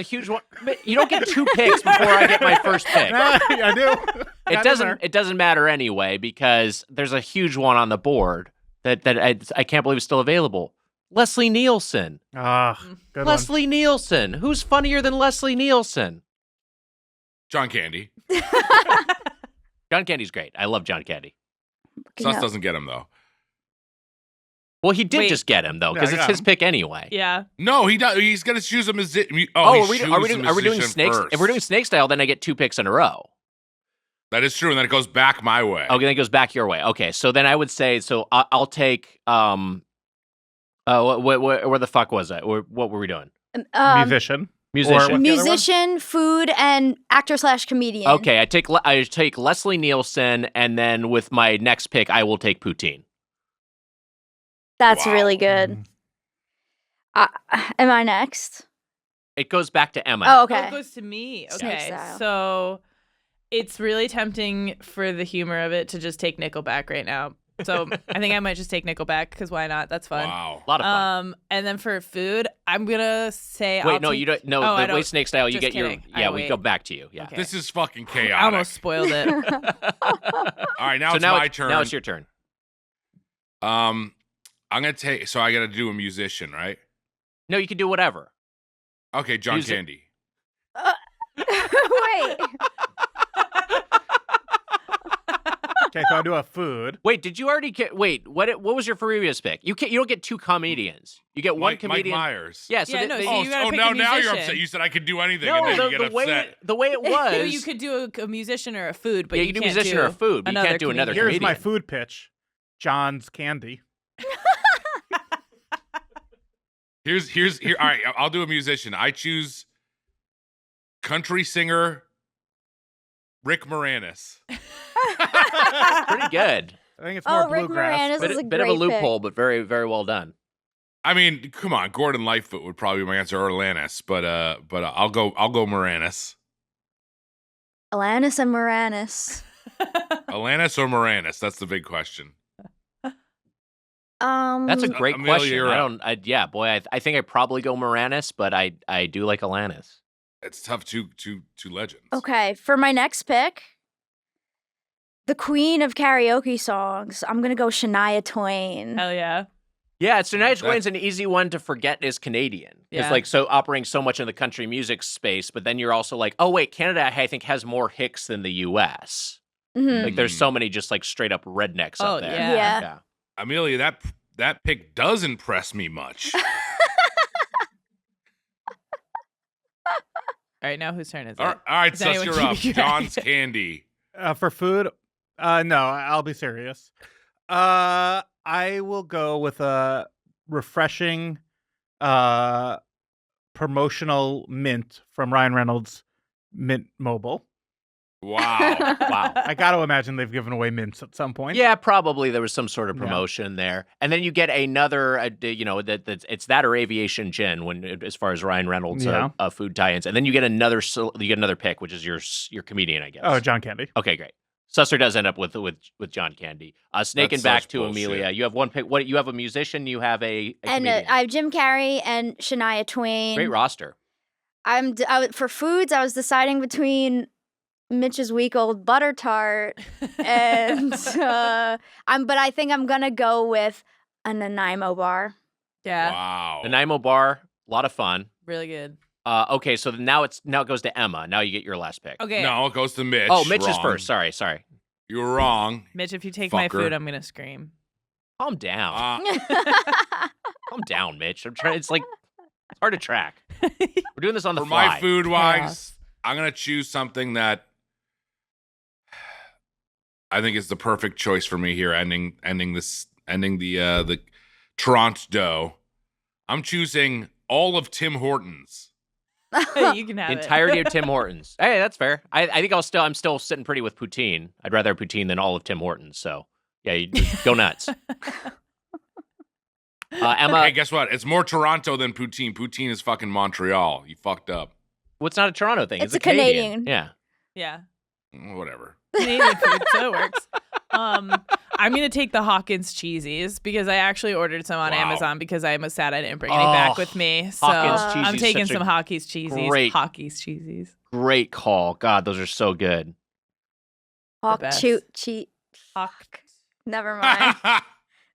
huge one. You don't get 2 picks before I get my first pick. I do. It doesn't matter anyway because there's a huge one on the board that I can't believe is still available. Leslie Nielsen. Ah, good Leslie Nielsen. Who's funnier than Leslie Nielsen? John Candy. John Candy's great. I love John Candy. Sus Yeah. doesn't get him though. Well, he did Wait. just get him though Yeah, because I it's got his him. pick anyway. Yeah. No, he does. He's gonna choose a musician. Are we doing snakes? If we're doing snake style, then I get 2 picks in a row. that is true, and then it goes back my way. Okay, then it goes back your way. Okay, so then I would say I'll take where the fuck was it? What were we doing? one. Musician. Musician. Or what's the other one? Musician, food, and actor / comedian. Okay, I take Leslie Nielsen, and then with my next pick, I will take poutine. That's Wow. really good. Am I next? It goes back to Emma. Oh, Oh, okay. it goes to me. Snake Okay, style. so it's really tempting for the humor of it to just take Nickelback right now. So I think I might just take Nickelback because why not? That's fun. Wow. A lot of fun. And then for food, I'm gonna say Wait, I'll no, take- you don't. No, Oh, I the don't- way snake style, you just get kidding. your. Yeah, I we wait. go back to you. Yeah. Okay. This is fucking I chaotic. almost spoiled it. All right, now So it's my it's, turn. Now it's your turn. I'm gonna take. So I got to do a musician, right? No, you can do whatever. Okay, John Music. Candy. Wait. Okay, so I'll do a food. Wait, did you already get? Wait, what was your previous pick? You don't get two comedians. You get one Mike comedian. Myers. Yeah, so Yeah, they- no, they- so you gotta pick a now you're musician. upset. You said I could do anything, no, and then you get the way upset. the way it was. No, you could do a musician or a food, but Yeah, you you can do can't musician or a food, but you can't do another comedian. Here's my comedian. food pitch. John's Candy. Here. All right, I'll do a musician. I choose country singer Rick Moranis. Pretty good. I think it's more Oh, Rick bluegrass. Moranis is a Bit of a great loophole, but very very well done. I mean, come on, Gordon Lightfoot would probably be my answer, or Alanis, but I'll go Moranis. Alanis and Moranis. Alanis or Moranis? That's the big question. That's a great Amelia, question. you're I up. don't. Yeah, boy, I think I probably go Moranis, but I do like Alanis. It's tough. Two legends. Okay, for my next pick, the queen of karaoke songs, I'm gonna go Shania Twain. Hell yeah. Yeah, Shania Twain's an easy one to forget is Canadian. It's Yeah. like so operating so much in the country music space, but then you're also like, oh wait, Canada I think has more hicks than the U.S. Mhm. Like there's so many just like straight up rednecks Oh, up there. yeah. Yeah. Amelia, that pick does impress me much. All right, now whose turn is it? All right, Is Sus, anyone you're up. keeping track? John's Candy. For food, no, I'll be serious. I will go with a refreshing promotional mint from Ryan Reynolds Mint Mobile. Wow. Wow. I got to imagine they've given away mints at some point. Yeah, probably there was some sort of Yeah. promotion there, and then you get another, that it's that or aviation gin when as far as Ryan Reynolds Yeah. food tie-ins, and then you get another pick, which is your comedian, I guess. Oh, John Candy. Okay, great. Susser does end up with John Candy. Snaking That's back such to bullshit. Amelia. You have one pick. What you have a musician. You have a And comedian. I have Jim Carrey and Shania Twain. Great roster. For foods, I was deciding between Mitch's week old butter tart and but I think I'm gonna go with a Nanaimo bar. Yeah, Wow. Nanaimo Bar, a lot of fun. really good. Okay, so now it goes to Emma. Now you get your last pick. Okay, No, it goes to Mitch. Oh, Mitch is Wrong. first. Sorry. You were wrong. Mitch, if you take my Fucker. food, I'm gonna scream. Calm down. Uh, Calm down, Mitch. I'm trying. It's hard to track. We're doing this on the for fly. my food wise, Chaos. I'm gonna choose something that I think is the perfect choice for me here. Ending the Toront-dough. I'm choosing all of Tim Hortons. You can have Entirety of Tim Hortons. Hey, that's fair. I think I'm still sitting pretty with poutine. I'd rather have poutine than all of Tim Hortons. So yeah, you go nuts. Emma, Hey, guess what? It's more Toronto than poutine. Poutine is fucking Montreal. You fucked up. what's not a Toronto thing? It's a a Canadian. Yeah. Yeah, Whatever. Canadian food, so it works. I'm gonna take the Hawkins cheesies because I actually ordered some on Wow. Amazon because I was sad I didn't bring any back with me. So Hawkins I'm cheesies, taking such a some Hawkins cheesies. great- Hawkins cheesies. Great call. God, those are so good. Hawk best. cheat. Hawk. Never mind. Hawk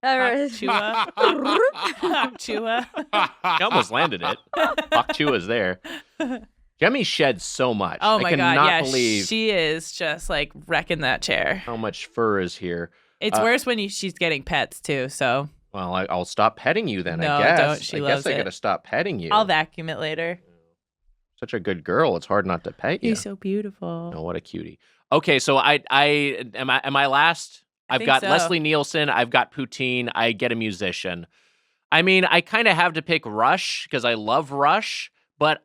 Never- Tuah. Hawk Tuah. I almost landed it. Hawk Tuah's there. Jemmy sheds so much. Oh I my cannot god, yeah, believe she is just like wrecking that chair. how much fur is here. It's worse when she's getting pets too. So Well, I'll stop petting you then, No, I guess. don't. She I loves guess I it. gotta stop petting you. I'll vacuum it later. Such a good girl. It's hard not to pet you. You're so beautiful. Oh, what a cutie. Okay, so I am I last? I've think got so. Leslie Nielsen. I've got poutine. I get a musician. I mean, I kind of have to pick Rush because I love Rush, but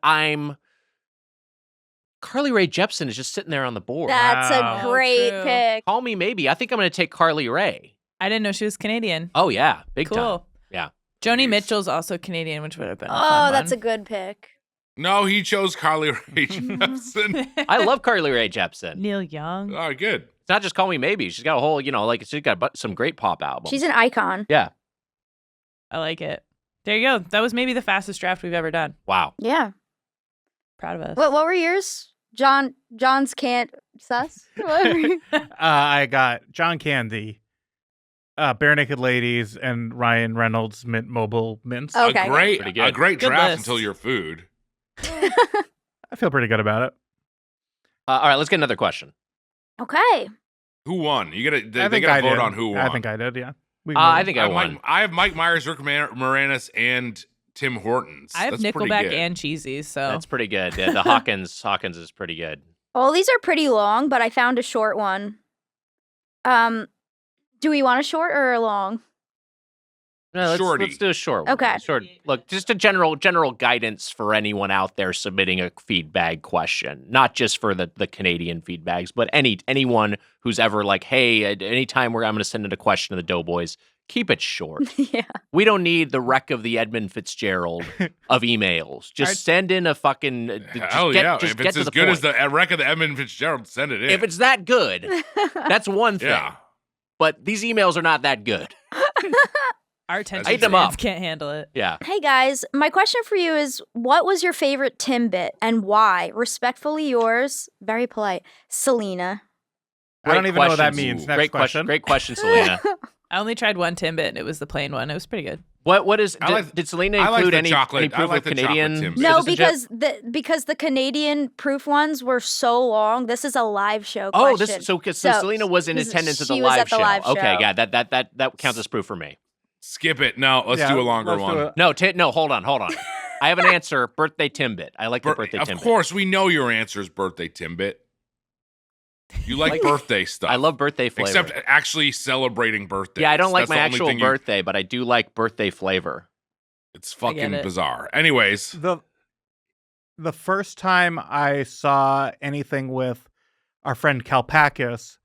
Carly Rae Jepsen is just sitting there on the board. That's Wow. a great True. pick. Call me maybe. I think I'm going to take Carly Rae. I didn't know she was Canadian. Oh yeah, big time. Cool. Yeah. Joni Jeez. Mitchell's also Canadian, which would have been. Oh, that's a good pick. No, he chose Carly Rae Jepsen. I love Carly Rae Jepsen. Neil Young. Oh, good. It's not just Call Me Maybe. She's got a whole, she's got some great pop albums. She's an icon. Yeah. I like it. There you go. That was maybe the fastest draft we've ever done. Wow. Yeah. Proud of us. What were yours? John's can't sus? What were you- I got John Candy, Bare Naked Ladies, and Ryan Reynolds Mint Mobile Mints. Oh. Okay. Pretty good. A great Good draft list. until your food. I feel pretty good about it. All right, let's get another question. Okay. Who won? You gotta. I They think gotta I vote did. on who won. I think I did. Yeah. We can I move think I I have won. I have Mike Myers, Rick Moranis, and Tim Hortons. I have That's pretty Nickelback good. and Cheesy, so That's pretty good. Yeah, the Hawkins is pretty good. All these are pretty long, but I found a short one. Do we want a short or a long? No, Shorty. let's do a short one. Okay. Short. Look, just a general guidance for anyone out there submitting a feedbag question, not just for the Canadian feedbags, but anyone who's ever like, hey, at any time where I'm going to send in a question to the Doughboys, keep it short. Yeah. We don't need the wreck of the Edmund Fitzgerald of emails. Just send in a fucking. Hell yeah! Just If get it's to as the good as point. the wreck of the Edmund Fitzgerald, send it in. If it's that good, that's one thing. yeah. But these emails are not that good. our Eat attention them spans up. can't handle it. Yeah. Hey guys, my question for you is what was your favorite Timbit and why? Respectfully yours, very polite, Selena. I don't Great even know what that questions. means. Next Great question. Great question, Selena. I only tried one Timbit, and it was the plain one. It was pretty good. What is I like- did Selena I like include the any chocolate- any I proof like of the chocolate Canadian? Timbit. No, citizenship? because the Canadian proof ones were so long. This is a live show Oh, question. this so Selena was in this- attendance at she the was live at the show. live Okay, show. yeah, that counts as proof for me. Skip it. No, let's Yeah, do a longer let's do one. it. No, hold on. I have an answer. Birthday Timbit. I like the birthday of Timbit. course, we know your answer is birthday Timbit. You like birthday stuff. I love birthday flavor. Except actually celebrating birthdays. yeah, I don't like That's my the only actual thing birthday, but I do like birthday flavor. It's I get fucking it. bizarre. Anyways, The first time I saw anything with our friend Kalpakis,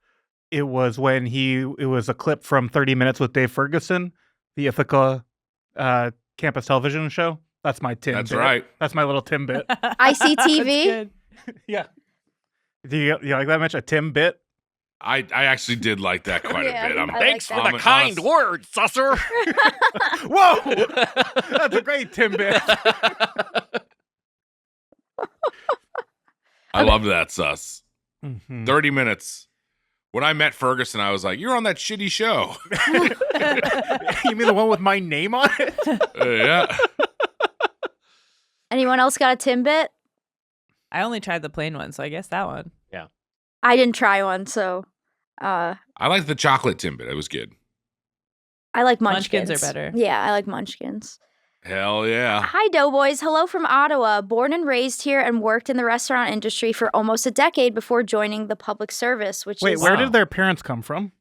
it was when it was a clip from 30 Minutes with Dave Ferguson, the Ithaca campus television show. That's my Tim. that's bit. right. That's my little Tim bit. ICTV? That's good. Yeah. Do you like that much? A Tim bit? I actually did like that quite Yeah, a bit. I like Thanks that. for the kind words, susser. Whoa! That's a great Tim bit. I love that, sus. Mhm. 30 minutes. When I met Ferguson, I was like, you're on that shitty show. You mean the one with my name on it? Yeah. Anyone else got a Timbit? I only tried the plain one, so I guess that one. I didn't try one, so I like the chocolate Timbit. It was good. I like munchkins. Munchkins are better. Yeah, I like munchkins. Hell yeah. Hi, Doughboys. Hello from Ottawa. Born and raised here and worked in the restaurant industry for almost a decade before joining the public service, which Wait, is... where Wow. did their parents come from?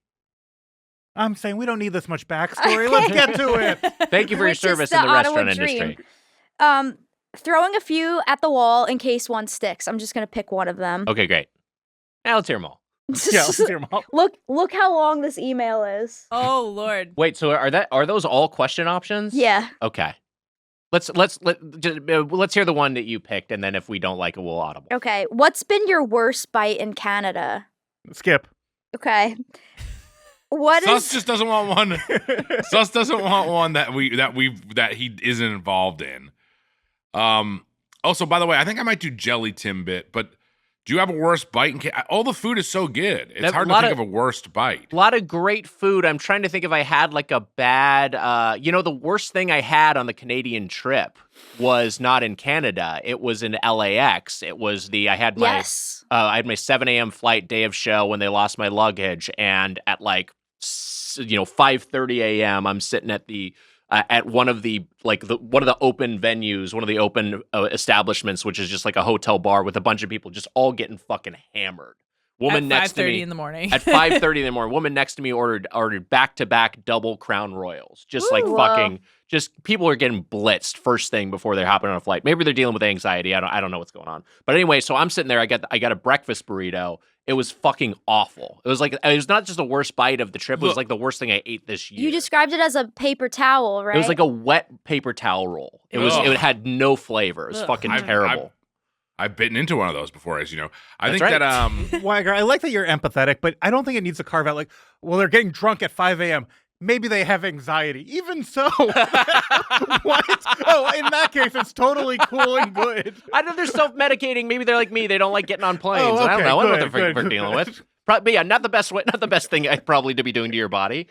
I'm saying we don't need this much backstory. Let's get to it. Thank you for your Which is service the in the restaurant Ottawa dream. industry. Throwing a few at the wall in case one sticks. I'm just going to pick one of them. Okay, great. Now let's hear them all. Yeah, let's hear 'em all. Look how long this email is. Oh Lord. Wait, so are those all question options? Yeah. Okay. Let's hear the one that you picked, and then if we don't like it, we'll audible. Okay. What's been your worst bite in Canada? Skip. Okay. What Sus is... just doesn't want one. Sus doesn't want one that he isn't involved in. Also, by the way, I think I might do jelly Timbit, but do you have a worst bite? All the food is so good. It's hard to think of a worst bite. A lot of great food. I'm trying to think if I had like a bad, the worst thing I had on the Canadian trip was not in Canada. It was in LAX. It was I had my 7 a.m. flight, day of show, when they lost my luggage. And at 5:30 a.m., I'm sitting at at one of the open venues, one of the open establishments, which is just like a hotel bar with a bunch of people just all getting fucking hammered. Woman At next to 5:30 me in the morning. at 5:30 in the morning. Woman next to me ordered back-to-back double Crown Royals. Just like Ooh. fucking, just people are getting blitzed first thing before they're hopping on a flight. Maybe they're dealing with anxiety. I don't know what's going on. But anyway, so I'm sitting there. I got a breakfast burrito, It was fucking awful. It was not just the worst bite of the trip. It was Look. like the worst thing I ate this year. You described it as a paper towel, right? It was like a wet paper towel roll. It had no flavor. It was fucking terrible. I've bitten into one of those before, as you know. I That's think right. that Weiger, I like that you're empathetic, but I don't think it needs to carve out like, well, they're getting drunk at 5 a.m. Maybe they have anxiety. Even so, what? Oh, in that case, it's totally cool and good. I know they're self-medicating. Maybe they're like me. They don't like getting on planes. Oh, I don't okay, know. I don't know what good, they're dealing with. But yeah, not the best way, not the best thing probably to be doing to your body.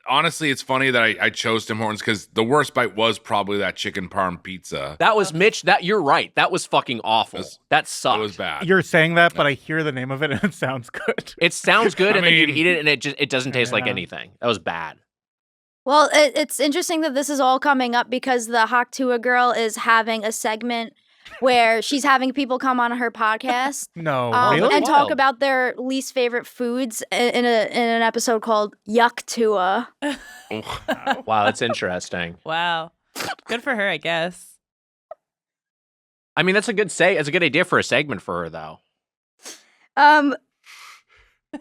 honestly, it's funny that I chose Tim Hortons because the worst bite was probably that chicken parm pizza. That was Mitch. You're right. That was fucking awful. That sucked. It was bad. You're saying that, but I hear the name of it and it sounds good. It sounds good, and then you mean- eat it, and it doesn't taste like Yeah. anything. That was bad. Well, it's interesting that this is all coming up because the Hawk Tuah girl is having a segment where she's having people come on her podcast No, really? and talk Wild. about their least favorite foods in an episode called Yuck Tuah. Wow, that's interesting. Wow. Good for her, I guess. I mean, that's a good idea for a segment for her, though.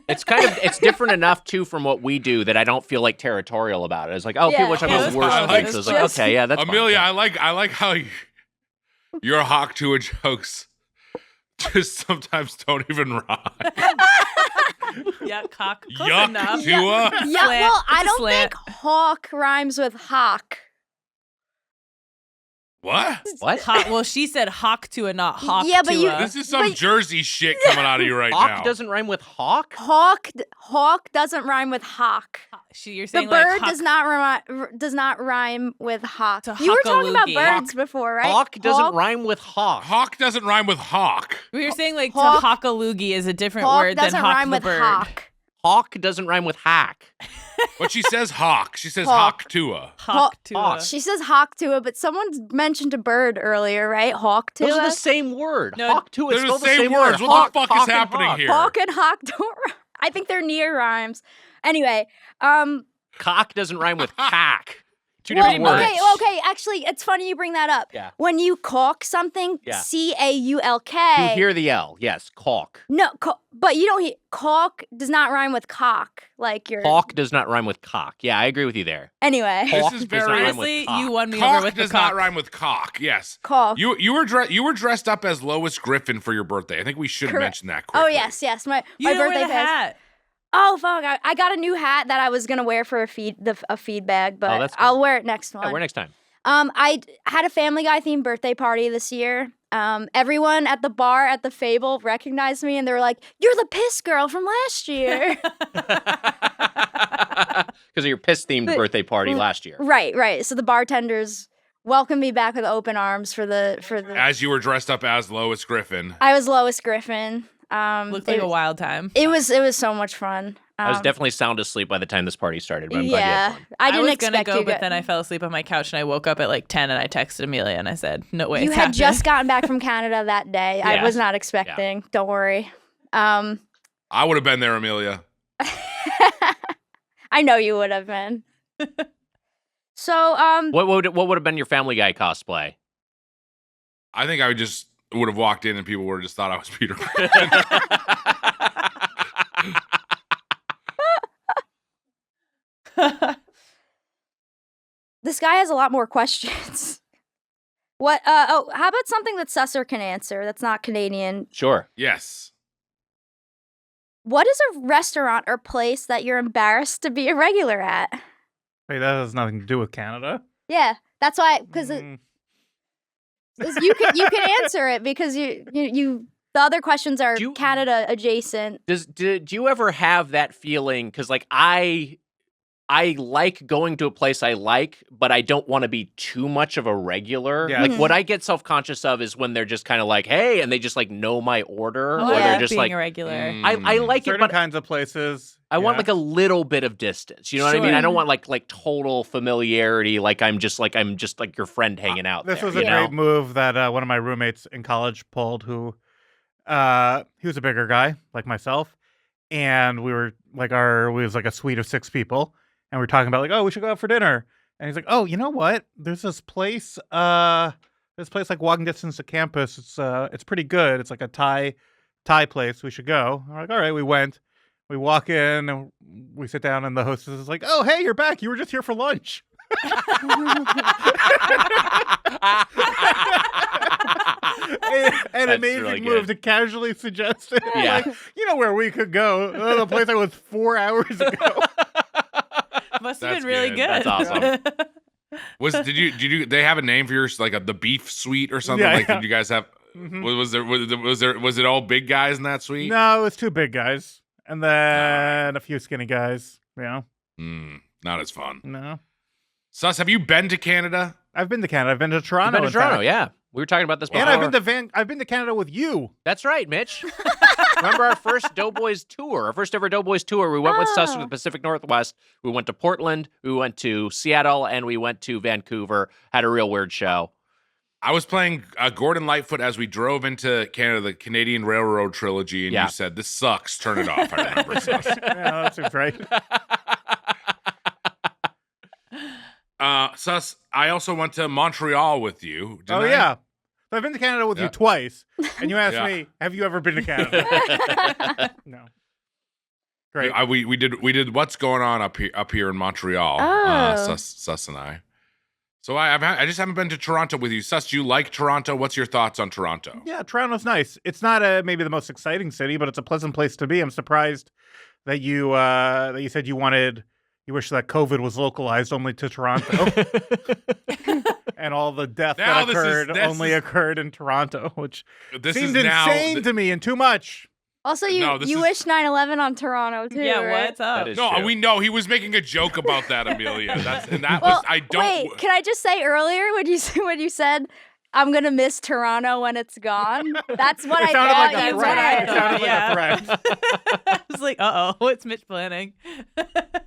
It's different enough too from what we do that I don't feel like territorial about it. It's like, oh, Yeah. people are talking Yeah, about that's worst fine. things. It's It's like, just- okay, yeah, that's Amelia, fine. I like how your Hawk Tuah jokes just sometimes don't even rhyme. Yuck, cock. Close Yuck enough. Tuah? Yeah, Slant. well, I It's a don't slant. think hawk rhymes with hawk. What? What? Well, she said hawk Tuah, not hawk Yeah, but you- Tuah. This is some Jersey shit coming out of you right Hawk now. doesn't rhyme with hawk? Hawk doesn't rhyme with hawk. You're The saying bird like hawk, does not rhyme with hawk. To You were talking about hawkaloogie. birds before, right? Hawk doesn't rhyme with hawk. Hawk doesn't rhyme with hawk. We were saying like Hawk- to hawkaloogie is a different Hawk word than doesn't hawk rhyme the with bird. hawk. Hawk doesn't rhyme with hack. But she says hawk. She says Hawk. Hawk Tuah. Hawk Hawk. Tuah. She says hawk Tuah, but someone mentioned a bird earlier, right? Hawk Those are the Tuah. same word. No, Hawk too. It's They're the spelled same word. words. What Hawk, the fuck hawk, is and happening hawk. here? Hawk and hawk don't. I think they're near rhymes. Anyway, Cock doesn't rhyme with cack. Two well, different words. okay. Actually, it's funny you bring that up. Yeah. When you caulk something, Yeah. CAULK. You hear the L. Yes, caulk. No, but you don't hear caulk does not rhyme with cock. Like your Hawk does not rhyme with cock. Yeah, I agree with you there. Anyway, This Hawk is does not very- rhyme with Honestly, cock. you won me over Cock with the does cock. not rhyme with cock. Yes. caulk. You were dressed up as Lois Griffin for your birthday. I think we should Correct. mention that Oh quickly. yes. My You didn't birthday wear the pass. hat. Oh fuck! I got a new hat that I was gonna wear for a feedbag, but that's good. I'll wear it next one. Yeah, where next time? I had a Family Guy themed birthday party this year. Everyone at the bar at the Fable recognized me, and they were like, "You're the piss girl from last year." Because of your piss-themed birthday party last year. Right. So the bartenders welcomed me back with open arms for the. As you were dressed up as Lois Griffin. I was Lois Griffin. Looked like a wild time. It was so much fun. I was definitely sound asleep by the time this party started, but I'm glad you had yeah. fun. I didn't was expect gonna go, you. but then I fell asleep on my couch and I woke up at like 10 and I texted Amelia and I said, "No way, You it's had happening." just gotten back from Canada that day. I Yeah. was not expecting. Don't worry. I would have been there, Amelia. I know you would have been. So, What would have been your Family Guy cosplay? I think I would have walked in and people would have just thought I was Peter Griffin. this guy has a lot more questions. What? How about something that Susser can answer? That's not Canadian. Sure. Yes. What is a restaurant or place that you're embarrassed to be a regular at? Wait, that has nothing to do with Canada. Yeah, that's why. Because Mm, you can answer it because you the other questions are Do you- Canada adjacent. Did you ever have that feeling? Because like I like going to a place I like, but I don't want to be too much of a regular. Yeah. Like Mhm. what I get self-conscious of is when they're just kind of like, hey, and they just like know my order, Oh, or yeah. they're like just being like, a regular. I like it, certain but kinds of places. I want yeah. like a little bit of distance. You know what I mean? Sure. I don't want like total familiarity. Like I'm just like your friend hanging out. This there, was you a know? great move that one of my roommates in college pulled. Who, he was a bigger guy like myself, and we were like we was like a suite of 6 people, and we were talking about like, oh, we should go out for dinner, and he's like, oh, you know what? There's this place this place like walking distance to campus. It's pretty good. It's like a Thai place. We should go. I'm like, all right, we went. We walk in and we sit down, and the hostess is like, "Oh, hey, you're back. You were just here for lunch." An amazing really move good. to casually suggest it. Yeah. Like, you know where we could go? The place I was 4 hours ago. Must have That's been really good. good. That's awesome. Did you they have a name for yours, like the beef suite or something? Yeah, Like yeah. did you guys have Mhm. was it all big guys in that suite? No, it was 2 big guys, and then a few skinny guys. Yeah, Not as fun. no. Sus, have you been to Canada? I've been to Canada. I've been to Toronto. Been to in Toronto, fact. yeah. We were talking about this before. And I've been to Canada with you. That's right, Mitch. Remember our first Doughboys tour, our first ever Doughboys tour? We went with Sus to the Pacific Northwest. We went to Portland, we went to Seattle, and we went to Vancouver. Had a real weird show. I was playing Gordon Lightfoot as we drove into Canada, the Canadian Railroad trilogy, and Yeah. you said, "This sucks. Turn it off." I remember. Sus. Yeah, that seems right. Sus, I also went to Montreal with you. Oh, didn't I? yeah. So I've been to Canada with Yeah. you twice, and you asked Yeah. me, "Have you ever been to Canada?" No. Great. We did what's going on up here in Montreal. Oh. Sus and I. So I just haven't been to Toronto with you. Sus, do you like Toronto? What's your thoughts on Toronto? Yeah, Toronto's nice. It's not maybe the most exciting city, but it's a pleasant place to be. I'm surprised that you said you wish that COVID was localized only to Toronto, and all the death Now that occurred only occurred in Toronto, which This seemed is now insane to me and too much. Also, No, you this you is- wish 9/11 on Toronto too. Yeah, right? what's up? That is No, true. we know he was making a joke about that, Amelia. That Well, was I don't. wait. Can I just say earlier when you said I'm gonna miss Toronto when it's gone? That's what It I sounded thought like a you threat. It said. sounded Yeah. like a threat. I was like, uh-oh, it's Mitch planning.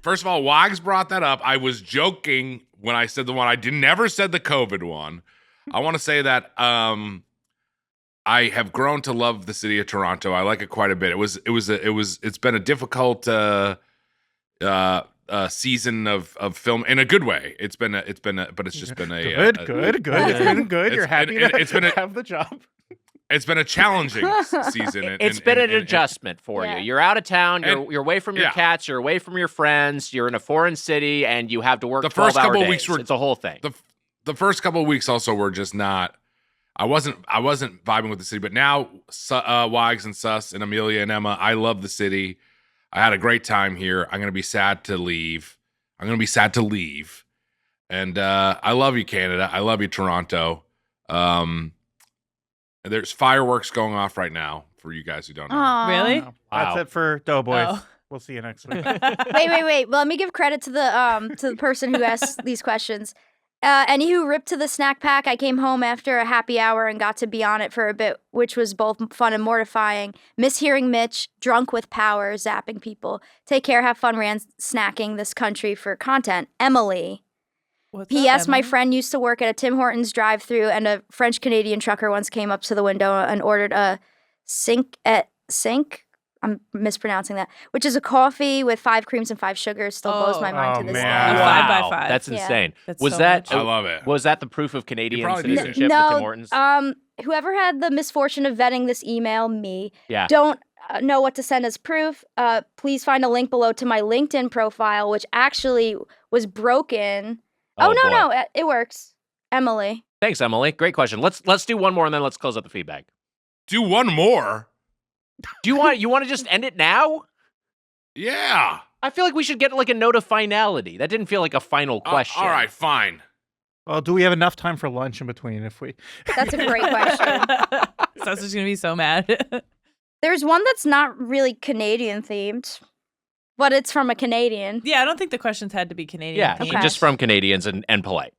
First of all, Wags brought that up. I was joking when I said the one. I never said the COVID one. I want to say that I have grown to love the city of Toronto. I like it quite a bit. It's been a difficult season of film in a good way. But it's just been a Good. It's been good. it's- You're happy and to it's been a- have the job. It's been a challenging season. It's been an adjustment for Yeah. you. You're out of town. And- You're away from your yeah. cats. You're away from your friends. You're in a foreign city, and you have to work The first 12-hour couple days. weeks were- It's a whole thing. The first couple of weeks also were just not. I wasn't vibing with the city, but now Wags and Sus and Amelia and Emma, I love the city. I had a great time here. I'm gonna be sad to leave. And I love you, Canada. I love you, Toronto. There's fireworks going off right now for you guys who don't know. Aw. Really? No, That's Wow. it for Doughboys. Oh. We'll see you next week. Wait. Well, let me give credit to the person who asked these questions. Any who ripped to the snack pack, I came home after a happy hour and got to be on it for a bit, which was both fun and mortifying. Miss hearing Mitch, drunk with power, zapping people. Take care, have fun, snacking this country for content. Emily. What's P.S. up, My Emily? friend used to work at a Tim Hortons drive-thru, and a French-Canadian trucker once came up to the window and ordered a sink. I'm mispronouncing that, which is a coffee with 5 creams and 5 sugars. Still blows my mind Oh, to this man. day. Wow. 5 by Wow. 5. That's Yeah. insane. That's Was so that much. I love it. was that the proof of Canadian probably did. citizenship? No, the Tim Hortons. Whoever had the misfortune of vetting this email, me, Yeah. don't know what to send as proof. Please find a link below to my LinkedIn profile, which actually was broken. Oh, boy. no, it works. Emily. Thanks, Emily. Great question. Let's do one more and then let's close out the feedback. Do one more. Do you want to just end it now? Yeah. I feel like we should get like a note of finality. That didn't feel like a final question. All right, fine. Well, do we have enough time for lunch in between? If we, That's a great question. Sassa's gonna be so mad. There's one that's not really Canadian themed, but it's from a Canadian. Yeah, I don't think the questions had to be Canadian. Yeah, themed. Okay. just from Canadians and polite.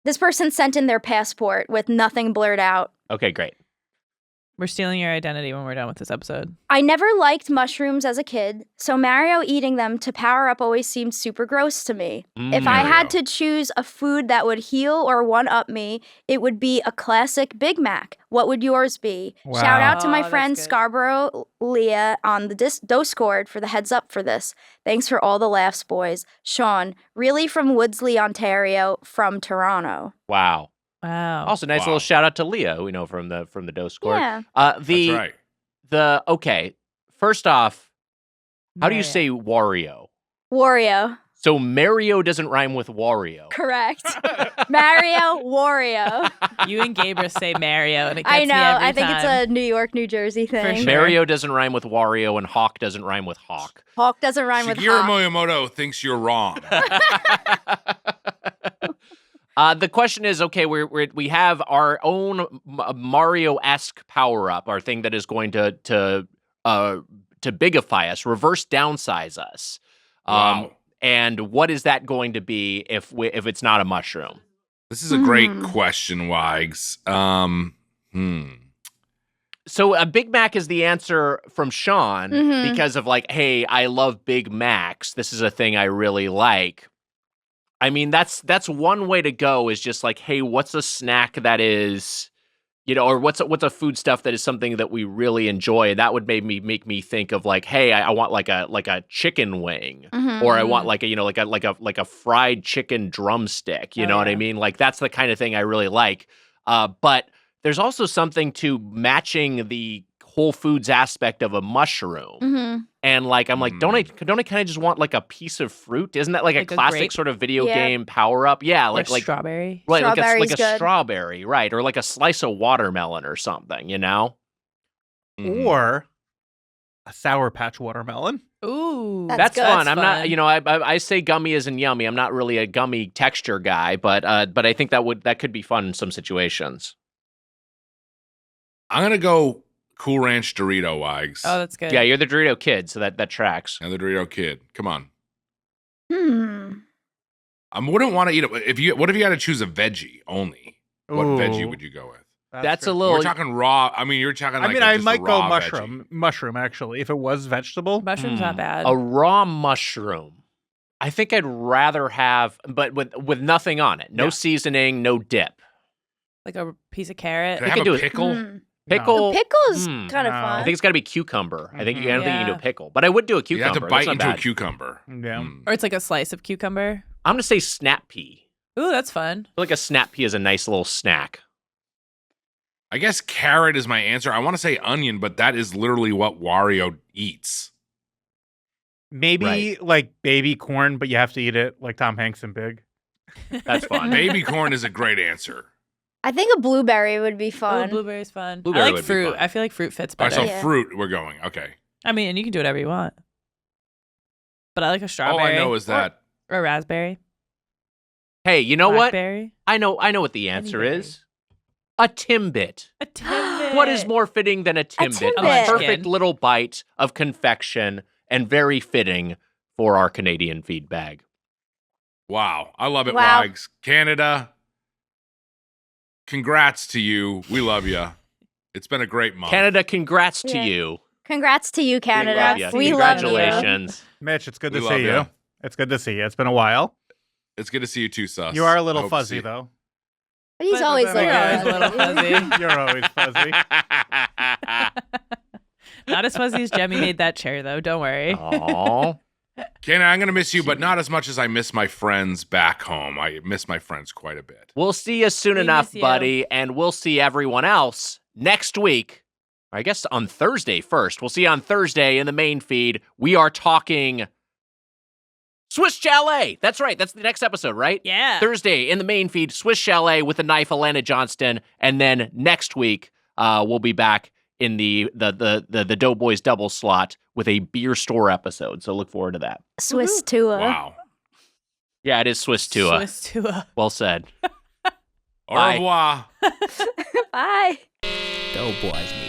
This person sent in their passport with nothing blurred out. Okay, great. We're stealing your identity when we're done with this episode. I never liked mushrooms as a kid, so Mario eating them to power up always seemed super gross to me. If I Mario. had to choose a food that would heal or one-up me, it would be a classic Big Mac. What would yours be? Wow. Shout out to Oh, my that's friend good. Scarborough Leah on the Discord for the heads up for this. Thanks for all the laughs, boys. Sean, really from Woodsley, Ontario, from Toronto. Wow. Wow. Also, nice Wow. little shout out to Leo, from the Dough Score. Yeah. That's right. Okay. First off, how do you Mario. say Wario? Wario. So Mario doesn't rhyme with Wario. Correct. Mario, Wario. You and Gabrus say Mario, and it gets I me know. every I think time. it's a New York, New Jersey thing. sure. Mario doesn't rhyme with Wario, and Hawk doesn't rhyme with Hawk. Hawk doesn't rhyme with Shigeru Hawk. Miyamoto thinks you're wrong. The question is, okay, we have our own Mario-esque power-up, our thing that is going to bigify us, reverse downsize us. Wow. And what is that going to be if it's not a mushroom? This is a great question, Wags. So a Big Mac is the answer from Sean because of hey, I love Big Macs. This is a thing I really like. I mean, that's one way to go is just hey, what's a snack that is, or what's a food stuff that is something that we really enjoy, and that would make me think of hey, I want like a chicken wing, or I want like a fried chicken drumstick. You know what I mean? That's the kind of thing I really like. But there's also something to matching the Whole Foods aspect of a mushroom. And I'm don't I kind of just want a piece of fruit? Isn't that a classic grape? sort of video game power up? Yeah, Or strawberry. right, like Strawberry's a good. strawberry, right, or a slice of watermelon or something, Or a Sour Patch watermelon. Ooh, That's good. fun. I'm not, I say gummy isn't yummy. I'm not really a gummy texture guy, but I think that could be fun in some situations. I'm gonna go Cool Ranch Dorito, Wags. Oh, that's good. Yeah, you're the Dorito kid, so that tracks. And the Dorito kid. Come on. Hmm. I wouldn't want to eat it. What if you had to choose a veggie only? What Ooh, veggie would you go with? That's a tricky. little. We're talking raw. I mean, you're talking. I mean, I just a might go raw mushroom. veggie. Mushroom, actually. If it was vegetable, Mushroom's not bad. A raw mushroom. I think I'd rather have, but with nothing on it, no Yeah. seasoning, no dip. Like a piece of carrot. Can I We have could do a it. pickle? Pickle. Pickle's Mm. kind of No. fun. I think it's got to be cucumber. I don't think you can do Yeah. a pickle, but I would do a You cucumber. have to That's bite not into a bad. cucumber. Yeah. Mm. Or it's like a slice of cucumber. I'm gonna say snap pea. Ooh, that's fun. I feel like a snap pea is a nice little snack. I guess carrot is my answer. I want to say onion, but that is literally what Wario eats. maybe like baby corn, but you have to eat it like Tom Hanks in Big. That's fun. Baby corn is a great answer. I think a blueberry would be Oh, fun. blueberry's fun. Blueberry I would like be fruit. fun. I feel like fruit fits All right, better. so Yeah. fruit, we're going. Okay. I mean, and you can do whatever you want. But I like a All strawberry. I know is that or a raspberry. Hey, you know what? Blackberry. I know what the answer Anyberry. is. A Timbit. A Timbit. What is more fitting than a Timbit? Timbit. A perfect Munchkin. little bite of confection and very fitting for our Canadian feedbag. wow, I love it, Wow. Wags. Canada, congrats to you. We love you. It's been a great month. Canada, congrats to Yeah. you. Congrats to you, Canada. Yeah, We love you. congratulations. Mitch, it's good We to love see you. ya. It's good to see you. It's been a while. It's good to see you too, Sus. You are a I little hope to see fuzzy, you. though. But he's But always then like again- You're always a little fuzzy. You're always fuzzy. Not as fuzzy as Jemmy made that chair, though. Don't worry. Aw. Kenna, I'm going to miss you, but not as much as I miss my friends back home. I miss my friends quite a bit. We'll see you soon We enough, miss you. buddy, and we'll see everyone else next week. I guess on Thursday first. We'll see you on Thursday in the main feed. We are talking Swiss Chalet. That's right. That's the next episode, right? Yeah. Thursday in the main feed, Swiss Chalet with the knife, Alana Johnston, and then next week we'll be back in the Doughboys double slot with a beer store episode. So look forward to that. Swiss Tuah. Wow. Yeah, it is Swiss Tuah. Swiss Tuah. Well said. Au Bye. revoir. Bye. Doughboys meet